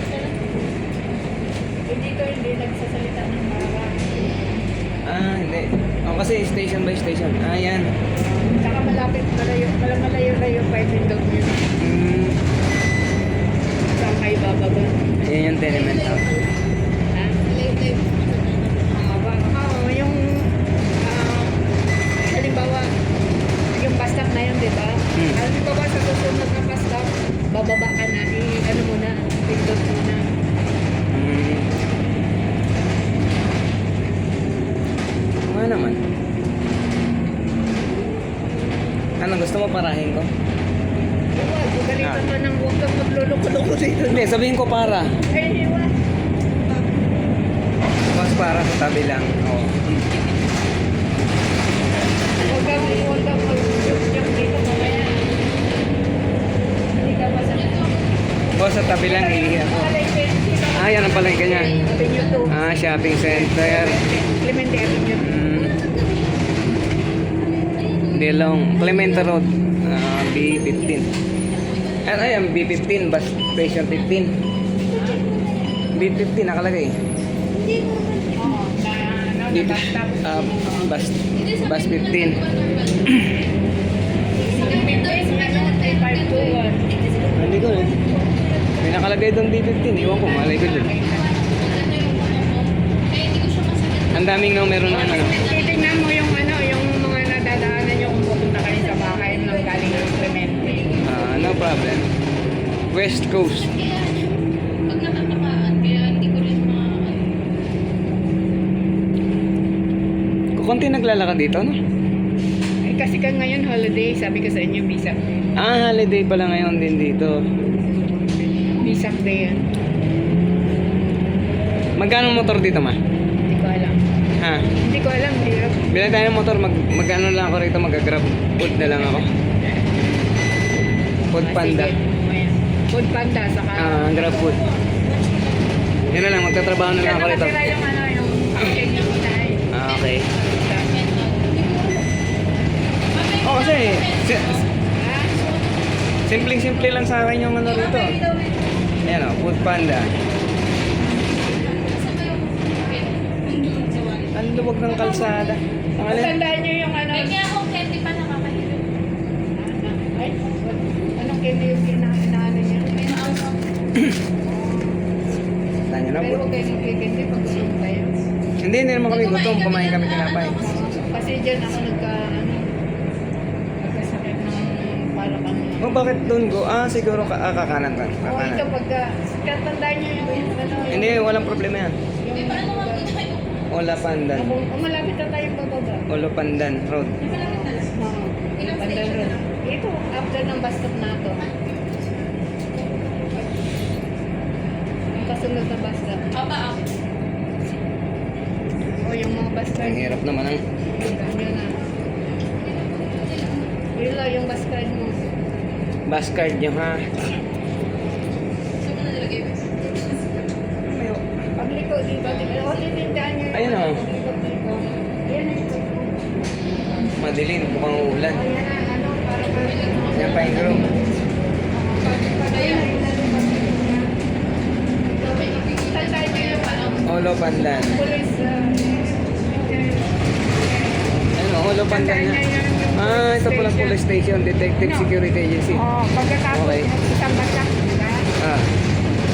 Dito hindi nagsasalita ng bawang. Hindi. Kasi station by station. Yan. Saka malapit, malayo-layo pa yung pindog niya. Saan kayo bababa? Ayan yung tenement house. Ha? Yung halimbawa, yung bus stop na yun, di ba? Halimbawa sa susunod na bus stop, bababa ka na, ano mo na, pindog mo na. Ano naman? Ano gusto mo parahin ko? Huwag, galitan ka ng huwag kang magluloko-loko dito. Hindi, sabihin ko para. Ay, iwan. Mas para sa tabi lang. Oo. Huwag kang mag-yung dito mamaya. Hindi ka ba sa... O sa tabi lang iihi ako. Yan ang palengke niya. Avenue 2. Shopping center. Clemente Avenue. Dilong, Clemente Road. B15. Ayan, B15, bus station 15. B15 nakalagay. Oo, na bus stop. Bus 15. Yung 521. Hindi ko eh. May nakalagay doon D15. Iwan ko, malay ko doon. Maganda yung ano ko. Kaya hindi ko siya masakit. Ang daming numero ng ano. Titignan mo yung ano, yung mga nadadaanan nyo kung pupunta kayo sa bahay ng galing ng Clemente. No problem. West Coast. Kaya pag natatamaan, kaya hindi ko rin Kukunti naglalakad dito, no? Eh, kasi ka ngayon holiday, sabi ko sa inyo, Bisak Day. Holiday pala ngayon din dito. Bisak Day yan. Magkano motor dito, ma? Hindi ko alam. Ha? Hindi ko alam, hirap. Bilang tayo ng motor, mag-ano lang ako rito, mag-grab food na lang ako. Food Panda. Sige. Food Panda, saka... Grab food. Yan na lang, magtatrabaho na lang ako rito. Nakatira yung ano, yung package ng kinay. Okay. Oh, kasi, simpleng-simple lang sa akin yung ano rito. Ayan o, Food Panda. Ang luwag ng kalsada. Ang alin? Tandaan nyo yung ano... Kaya ako candy pa nakakahilo. Ay, anong candy yung inaano niya? May maasaw. Tanya na Pero po. huwag kayo magkikinti pag gusto kayo. Hindi naman kami gutom. Kumain kami tinapay. Kasi dyan ako nagkasakit ng para kang... Oh, bakit doon go? Siguro kakanan ka. Oh, ito Kakanan. pagka... Tandaan nyo yung ano... Hindi, walang problema yan. May paano makita yung Ola Pandan. Malapit na tayong bababa. Olo Pandan Road. malapit na lang. Ilang Pandan station Road. na? Ito, after ng bus stop na ito. Yung kasunod na bus stop. Papa up. O yung mga bus stop. Ang hirap naman ang Yun na. Yun lang yung bus card mo. bus card nyo, ha? Saan mo na nilagay mo? Pagliko dito, o titindahan nyo yung... Ayun, oh. Pagliko dito. Ayan na ito. Madilim, mukhang uulan. Ayan na, ano, para ka... Yan pa yung group. Tandaan nyo yung paano. Olo Pandan. Police, Ano, Olo Pandan na. Ito pala police station, Detective Security Agency. pagkatapos Okay. isang basa, diba? Ah,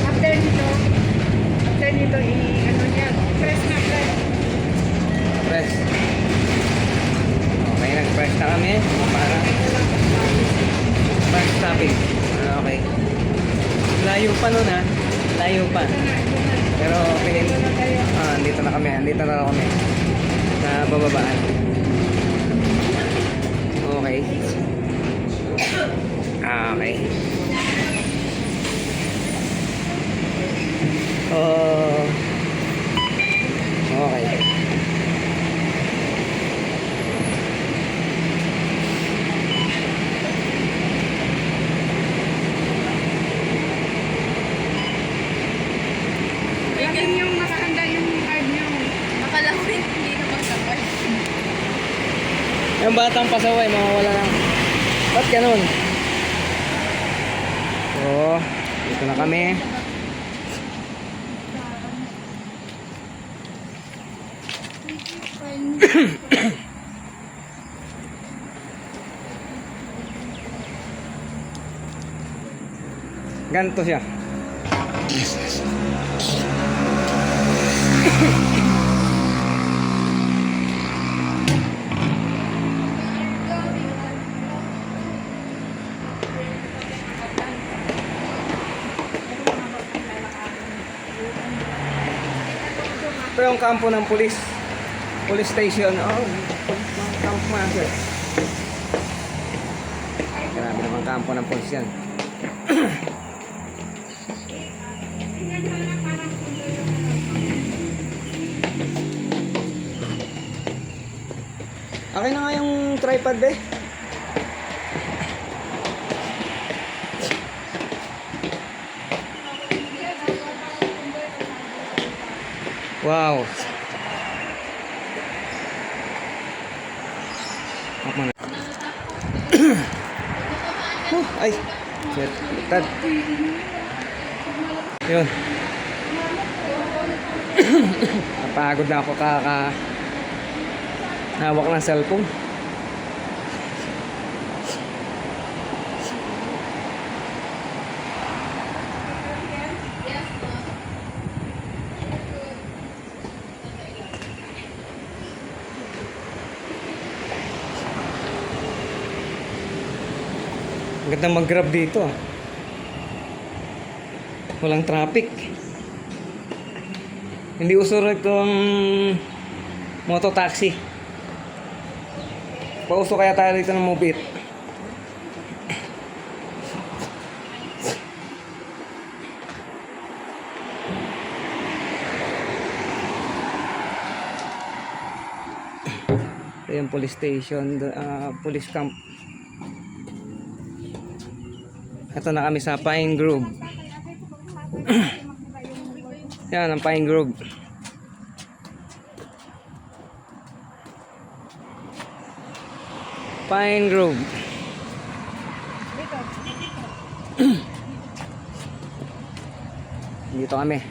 After nito, ano niya, press na press. press. Okay, nag-press na kami. Para first stopping. Okay. Layo pa nun, ha? Layo pa. Pero okay. Andito na kami. Andito na kami. Sa bababaan. Okay. Okay. Okay. Laging yung makahanda yung card nyo. Akala ko hindi na magsakay. Yung batang pasaway, mawawala lang. Ba't ganun? Dito na kami. Ganito siya. Ito yung kampo ng police. Police station. Camp master. Grabe naman kampo ng police yan. Akin na nga yung tripod, eh. Wow. Up mo na. Ay. Shit. Tad. Yun. Napagod na ako hawak ng cellphone. Ganda mag-grab dito. Walang traffic. Hindi uso itong mototaxi. Pauso kaya tayo dito ng Move It. Ito yung police station, police camp. Ito na kami sa Pine Grove. Yan ang Pine Grove. Pine Grove. Dito kami.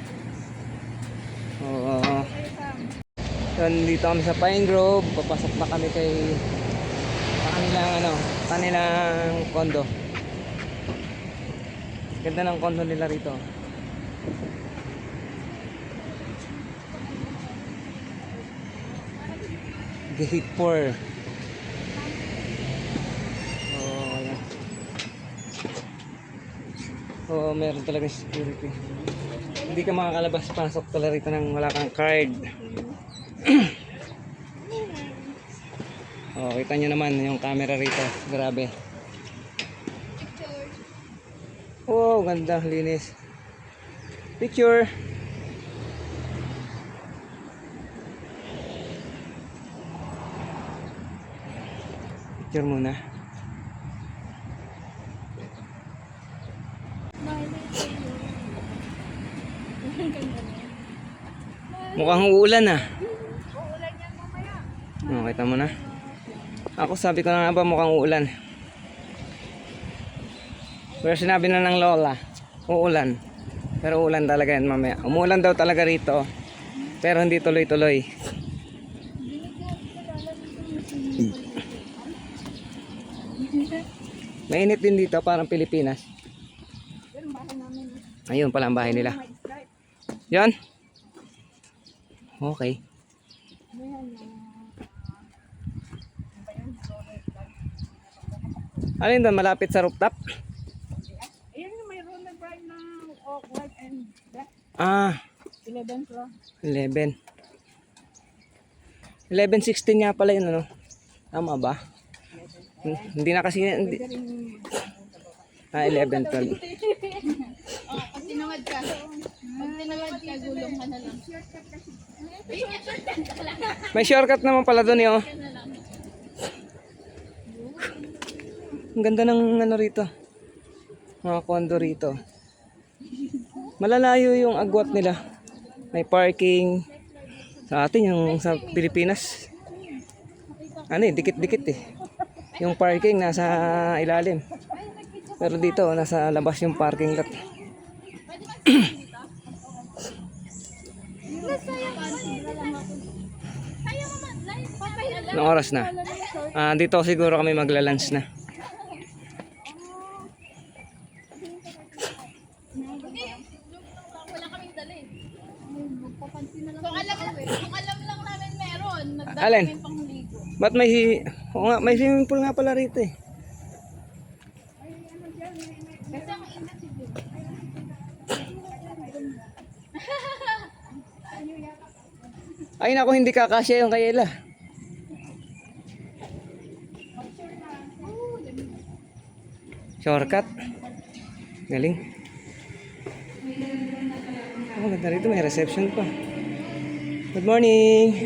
Oo. Yan, dito kami sa Pine Grove. Papasok na kami sa kanilang condo. Ganda ng condo nila rito. Gate 4. Oo, meron talaga security. Hindi ka makakalabas-pasok talaga rito nang wala kang card. Oh, kita nyo naman yung camera rito. Grabe. Oh, ganda, linis. Picture. Picture muna. Mukhang uulan ah. Uulan yan mamaya. Oh, kita mo na. Ako sabi ko na nga ba mukhang uulan. Pero sinabi na ng lola, uulan. Pero uulan talaga yan mamaya. Umuulan daw talaga rito. Pero hindi tuloy-tuloy. Mainit din dito, parang Pilipinas. Ayun pala ang bahay nila. Yan. Okay. Ano yun doon? Malapit sa rooftop? Ayan yung mayroon na bright na white and black. Ah, 11 floor. 11. 11:16 nga pala yun, ano? Tama ba? Hindi na kasi... Hindi. 11:12. Pag tinawad ka, gulong ka na lang. May shortcut naman pala doon, eh, oh. Ang ganda ng ano rito. Mga condo rito. Malalayo yung agwat nila. May parking. Sa atin yung sa Pilipinas. Ano eh, dikit-dikit eh. Yung parking nasa ilalim. Pero dito, nasa labas yung parking lot. Anong oras na? Dito siguro kami magla-lunch na. Wala kaming dala eh. Kung alam lang namin meron, nagdala Alin? kami pang ligo. Ba't may... Oo nga, may swimming pool nga pala rito eh. Kasi ang ingat siguro. Ay naku, hindi kakasya yung kay Ella. Shortcut. Galing. Oh, ganda rito. May reception pa. Good morning.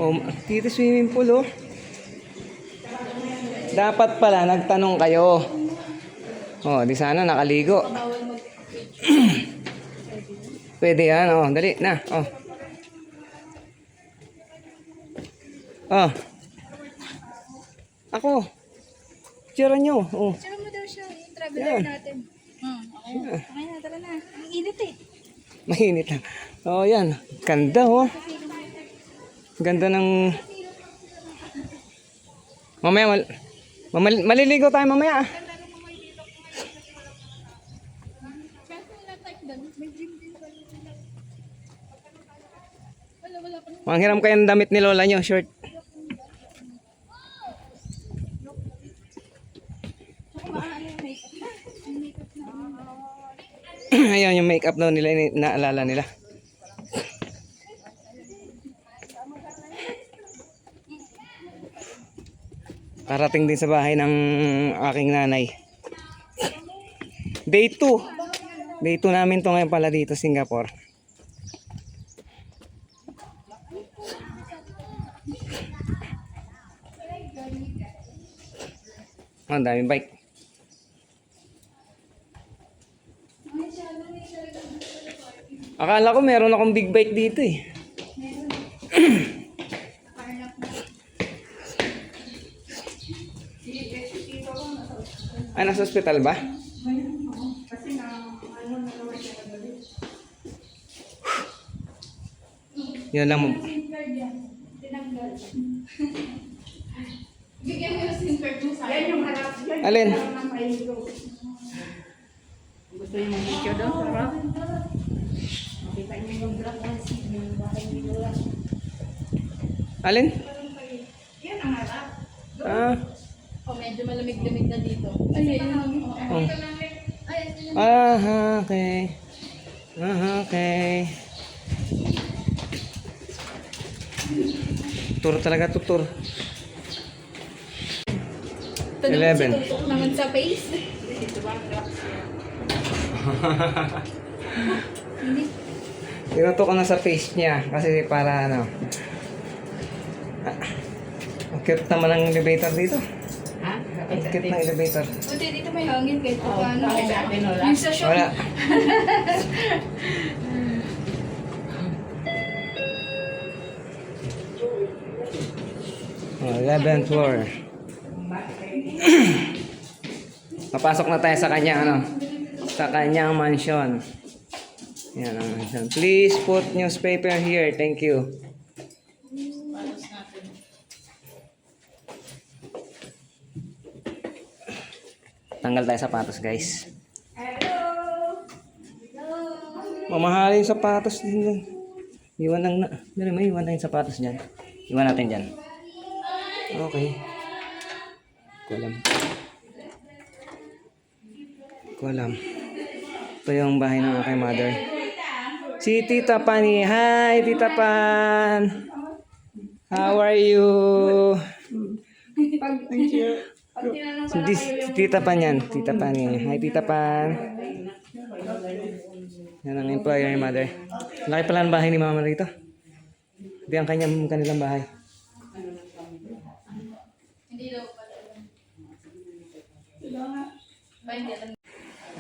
Oh, dito swimming pool oh. Dapat pala nagtanong kayo. Oh, di sana nakaligo. Pwede yan. Oh, dali na. Oh. Oh. Ako. Tira nyo. Oh. Tsaka mo daw siya, yung traveler Yan. natin. Okay na, tara na. Ang init eh. Mainit lang. Oh, yan. Ganda oh. Ganda ng... Mamaya, maliligo tayo mamaya. Manghiram kayo ng damit ni lola nyo, short. Ayan yung makeup daw nila, naalala nila. Karating din sa bahay ng aking nanay. Day 2. Day 2 namin to ngayon pala dito, Singapore. Oh, ang daming bike. Akala ko meron akong big bike dito eh. Ah, nasa hospital ba? Yan lang mo. Bigyan mo yung SIM card mo sa akin. Yan yung harap. Yan Alin? yung harap ng pahinto. Gusto niyo yung picture doon? Sarap. Makita niyo yung black ones. Yung bahay ni Lola. Alin? Yan ang harap. Ah. Oh, medyo malamig-lamig na dito. Ayun. Oh. Ah, okay. Ah, okay. Tour talaga to, tour. 11. Tutok naman sa face. Tinutok ko na sa face niya kasi para ano. Ang cute naman ang elevator dito. Ha? Ang cute ng elevator. Buti dito may hangin kahit pa paano. Bakit sa atin, Lola? Yung sa shop. Wala. Oh, 11th floor. Papasok na tayo sa kanya ano. Sa kanyang mansion. Yan ang mansion. Please put newspaper here. Thank you. Tanggal tayo sapatos, guys. Mamahalin yung sapatos din. Iwan lang na. May iwan na yung sapatos dyan. Iwan natin dyan. Okay. Ko alam. Ito yung bahay ng aking mother. Si Tita Pani. Hi, Tita Pan. How are you? Si Tita Pan yan. Tita Pan yan. Hi, Tita Pan. Yan ang employer ni mother. Laki pala ang bahay ni mama rito. Hindi ang kanilang bahay. Hindi daw pala. Ba, hindi alam.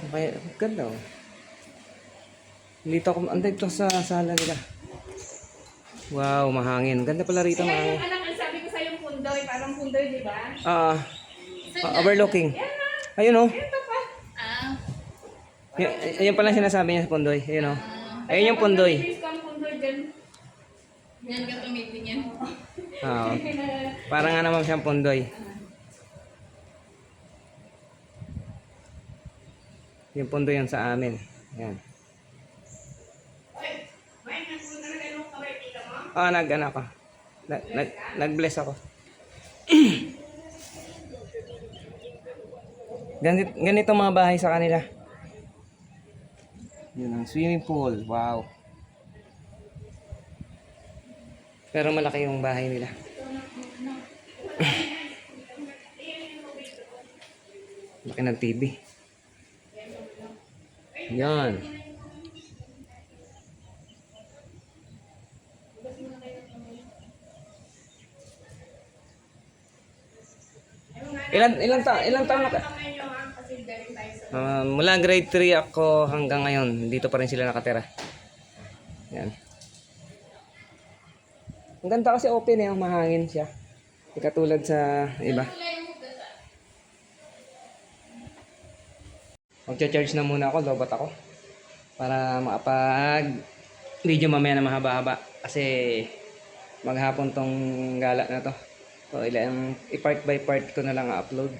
Okay, ganda oh. Dito ako, andito sa sala nila. Wow, mahangin. Ganda pala rito, mahangin. Anak, ang sabi ko sa'yo pundoy. Parang pundoy, di ba? Overlooking. Ayun oh. Ito pa. Ayun pala sinasabi niya sa Pondoy. Ayun oh. Ayun yung Pondoy. Please come pundoy dyan. Yan ka tumitingin. Oo. Parang nga naman siyang Pondoy. Yung Pondoy yan sa amin. Yan. Nag-ano ako. Nag-bless ako. Ganito mga bahay sa kanila. Yun ang swimming pool. Wow. Pero malaki yung bahay nila. Laki ng TV. Yan. Ilang taon na ka? Mula grade 3 ako hanggang ngayon. Dito pa rin sila nakatira. Yan. Ang ganda kasi open eh. Mahangin siya. Hindi katulad sa iba. Mag-charge na muna ako. Lobat ako. Para makapag video mamaya na mahaba-haba. Kasi maghapon tong gala na to. So, i-part by part ko na lang upload.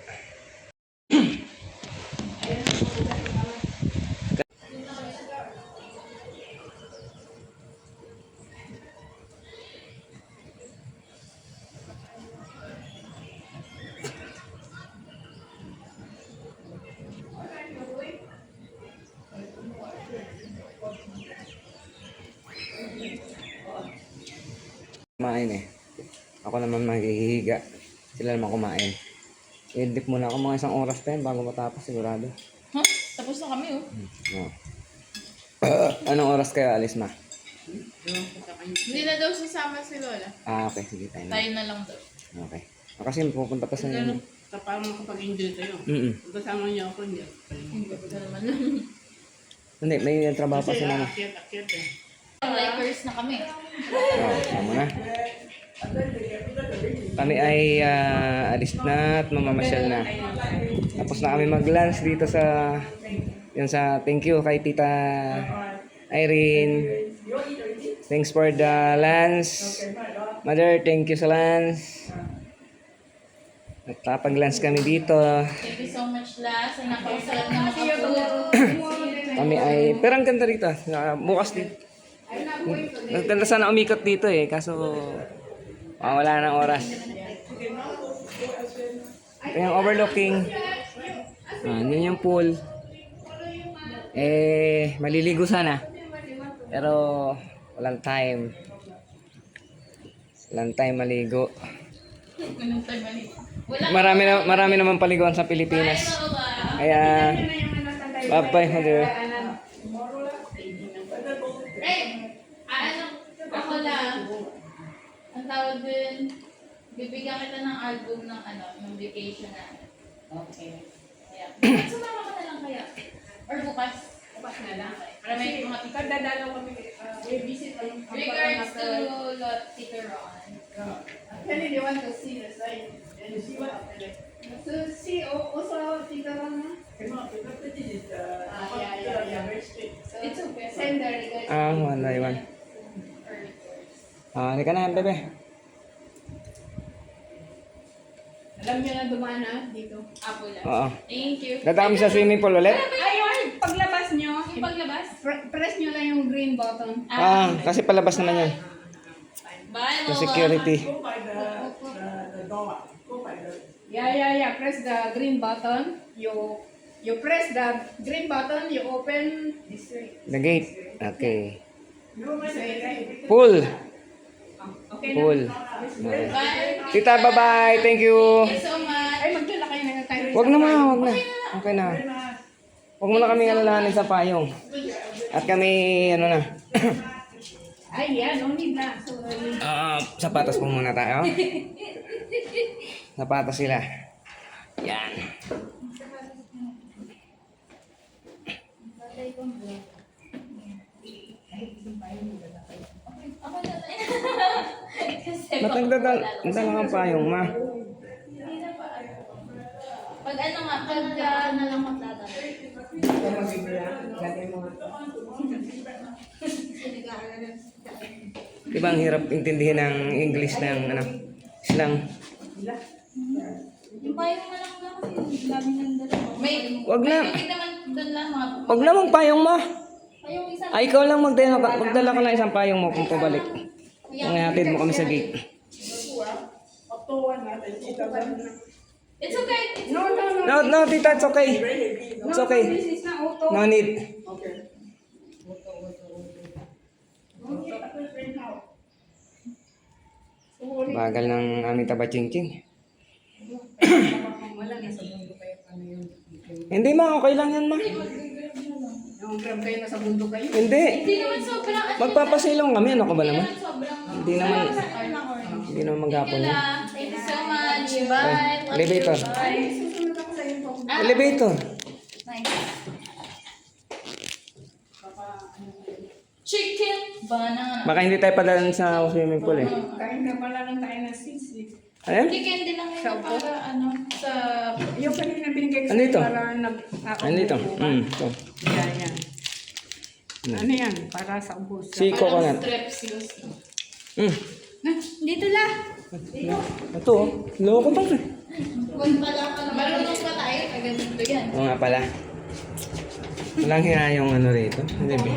naman maghihiga. Sila naman kumain. I-dip muna ako mga 1 oras pa yan bago matapos sigurado. Huh? Tapos na kami, oh. No. Anong oras kayo alis, ma? Hindi na daw sasama si Lola. Ah, okay. Sige, tayo na. Tayo na lang daw. Okay. Kasi pupunta pa sa inyo. Para makapag-enjoy tayo. Kasama niyo ako, hindi. Hindi ko naman. Hindi, may trabaho pa Kasi sila. akyat eh. Likers na kami. Oh, tama na. Kami ay alis na at mamamasyal na. Tapos na kami mag-lunch dito sa thank you kay Tita Irene. Thanks for the lunch. Mother, thank you sa lunch. Nagpapag-lunch kami dito. Thank you so much, La. Sa nakausap na makapulo. Kami ay, pero ang ganda rito. Bukas dito. Ganda sana umikot dito eh. Kaso, wala ng oras. Ito yung overlooking. Yun yung pool. Maliligo sana. Pero, walang time. Walang time maligo. Ganun tayo mali. Wala. Marami naman paliguan sa Pilipinas. Kaya, bye-bye, mother. Ako lang. Ang tawag din, bibigyan kita ng album ng ng vacation na. Okay. Kaya, sumama ka na lang kaya. Or bukas. Bukas na lang. Para may mga tita. Dadalaw kami, we visit ang Regards to Tita Ron. Actually, they want to see the site and see what after that. So, see also Tita Rana. Yeah. Very straight. So, it's okay. Send the regards. One by one. Halika na, bebe. Alam niyo na dumaan na dito. Apo lang. Oo. Thank you. Dadaan kami sa swimming pool ulit? Ayun, paglabas niyo, Yung paglabas? press niyo lang yung green button. Kasi palabas naman yan. Bye, Sa Lola. security. Yeah. Press the green button. You press the green button, you open this way. The gate. Okay. This way, right? Pool. Okay na. Pool. Bye. Tita, bye-bye. Thank you. Thank you so much. Ay, magdala kayo ng tayo. Wag na, wag na. Okay na. Wag mo na kami alalahanin sa payong. At kami, na. Ay, yeah, no need na. So, Sapatos po muna tayo. Sapatos sila. Yan. Ako na tayo. Kasi Ba't nagdadala ang payong, ma? pag na lang magdadala. Diba ang hirap intindihin ng English ng slang? Yung payong na lang kasi lagi nang dala. Wag na. May bibig naman doon lang mga Wag namang payong, ma. payong isa. Ay, ikaw lang magdala ka ng isang payong mo kung pabalik. Kung ihatid mo kami sa gate. It's okay. No, tita, it's okay. It's okay. this is na auto. No need. Bagal ng aming taba-ching-ching. Hindi, ma. Okay lang yan, ma. Yung grab kayo nasa mundo kayo. Hindi. Hindi naman sobrang Magpapasilong kami. Ano ka ba naman? sobrang Hindi naman maghapon yan. Thank you so much. Bye. Elevator. Bye. Elevator. Nice. Chicken banana. Baka hindi tayo padalan sa swimming pool eh. Kain na pala lang tayo ng sisig. Ayan? Chicken din lang yun para sa... Yung kanina binigay ko Ano ito? para Ano ito? Ito. Yan. Ano yan? Para sa ubos. Si coconut. Strepsils. Dito lang. Ito oh. Loko to eh. Kung pala ka naman. Marunong pa tayo. Ganito yan. Oo nga pala. Walang hiya yung ano rito. Hindi ba?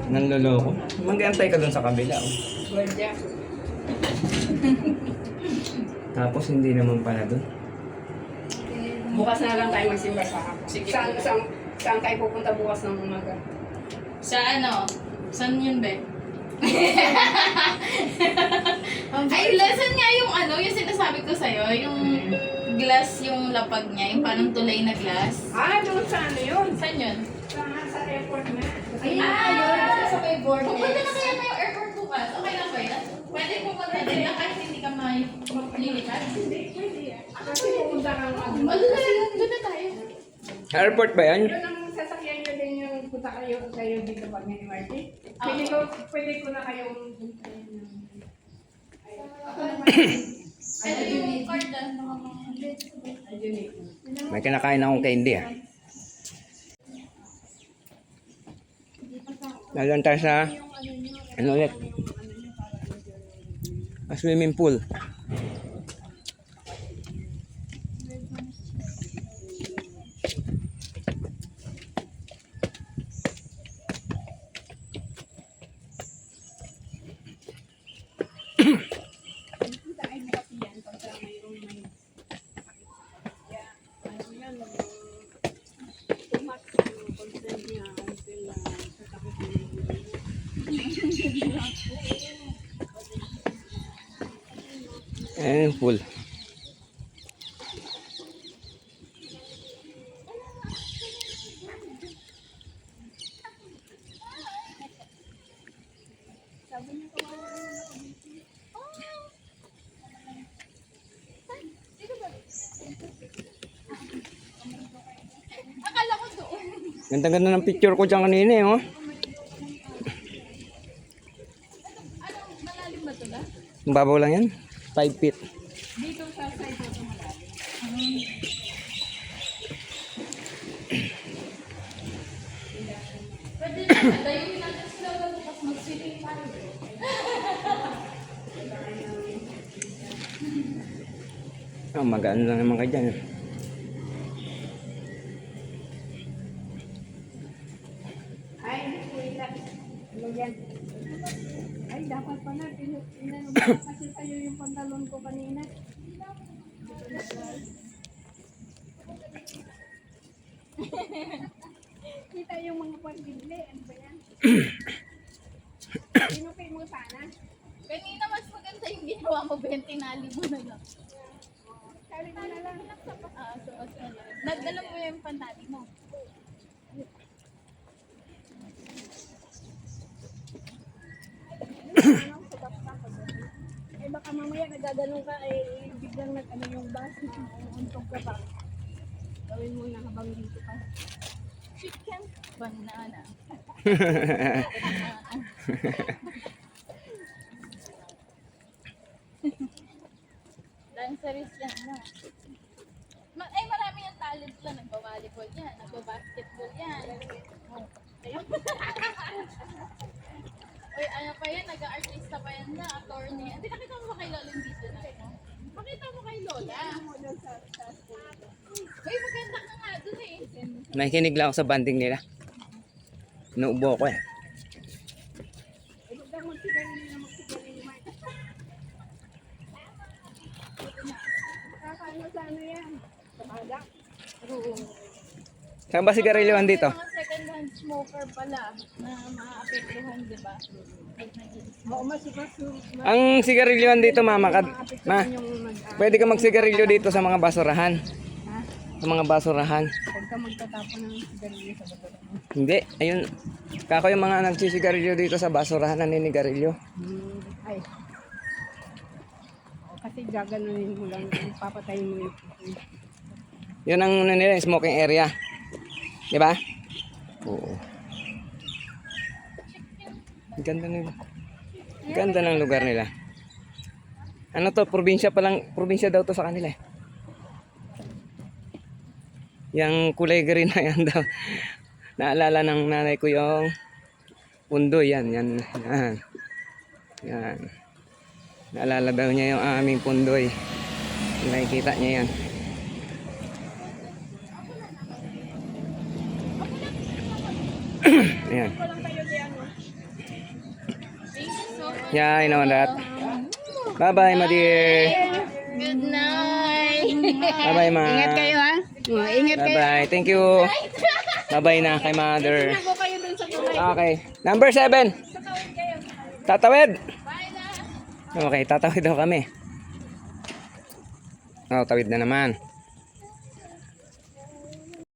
Nanloloko. Mag-antay ka dun sa kabila. Oh. Gwadya. Tapos hindi naman pala dun. Bukas na lang tayo magsimba sa saan tayo pupunta bukas ng umaga? Sa ano? Saan yun, Be? Ay, lesson nga yung ano, yung sinasabi ko sa'yo, yung glass yung lapag niya, yung parang tulay na glass. Doon sa ano yun? Saan yun? Sa airport na. Ayun na sa may board. Pupunta na kaya tayo airport bukas. Okay lang ba yan? Pwede pumunta din lang kahit hindi ka malilipat. Kasi pupunta kang ano. Doon na tayo. Airport ba yan? Yun ang sasakyan nyo din yung punta kayo dito pag may MRT. Pwede ko na kayong puntahin ng... Ito yung card na. May kinakain akong candy ah. Nalan tayo sa ano ulit? Swimming pool. Ayan yung pool. Akala ko doon. Ganda-ganda ng picture ko dyan kanina eh, oh. Anong malalim ba ito ba? Mababaw lang yan. 5 feet. Dito sa side ito malalim. Pwede na, dayuin natin sila bukas mag-swimming tayo. Magaan lang naman kayo dyan. Ay, wait. Ano yan? Ay, dapat pala. Inano ba kasi sa'yo yung pantalon ko kanina? Kita yung mga pagdibli. Ano ba yan? Pinupin mo sana. Kanina mas maganda yung ginawa mo, Ben. Tinali mo na lang. Kali mo na lang. Nagdala mo yung pantali mo. Eh baka mamaya nagaganong ka biglang nag-ano yung bus na uuntog ka pa. Gawin mo na habang dito ka. Chicken banana. Dancerist yan na. Ay, marami yung talent lang. Nagbabalibol yan, nagbabasketball yan. Oh. Ayun. Uy, ano pa yan? Nag-artista pa yan na, attorney. Hindi, nakita mo ba kay Lola dito na? Makita mo kay Lola. Uy, maganda ka nga dun eh. Nakikinig lang ako sa banding nila. Inuubo ako eh. Kakaano sa ano yan? Sa baga? Saan ba sigarilyohan dito? Mga second-hand smoker pala na maapektuhan, di ba? Oo, mas Ang sigarilyohan dito, mama, pwede ka magsigarilyo dito sa mga basurahan. Sa mga basurahan. huwag ka magtatapon ng sigarilyo sa baga. Hindi, ayun. Kako yung mga nagsisigarilyo dito sa basurahan, naninigarilyo. Ay. Kasi gaganunin mo lang, papatayin mo yung Yun ang ano nila, smoking area. Di ba? Oo. Ganda nila. Ganda ng lugar nila. Ano to, probinsya pa lang, probinsya daw to sa kanila eh. Yang kulay green na yan daw. Naalala ng nanay ko yung pundoy, yan. Yan. Naalala daw niya yung aming pundoy. Nakikita niya yan. Ayan. Yeah, I know that. Bye-bye, my dear. Good night! Bye-bye, ma. Ingat kayo ha. Ingat kayo. Bye-bye. Thank you. Bye-bye na kay mother. Ako kayo dun sa tulay. Okay. Number 7. Tatawid! Bye na! Okay, tatawid daw kami. Oh, tawid na naman.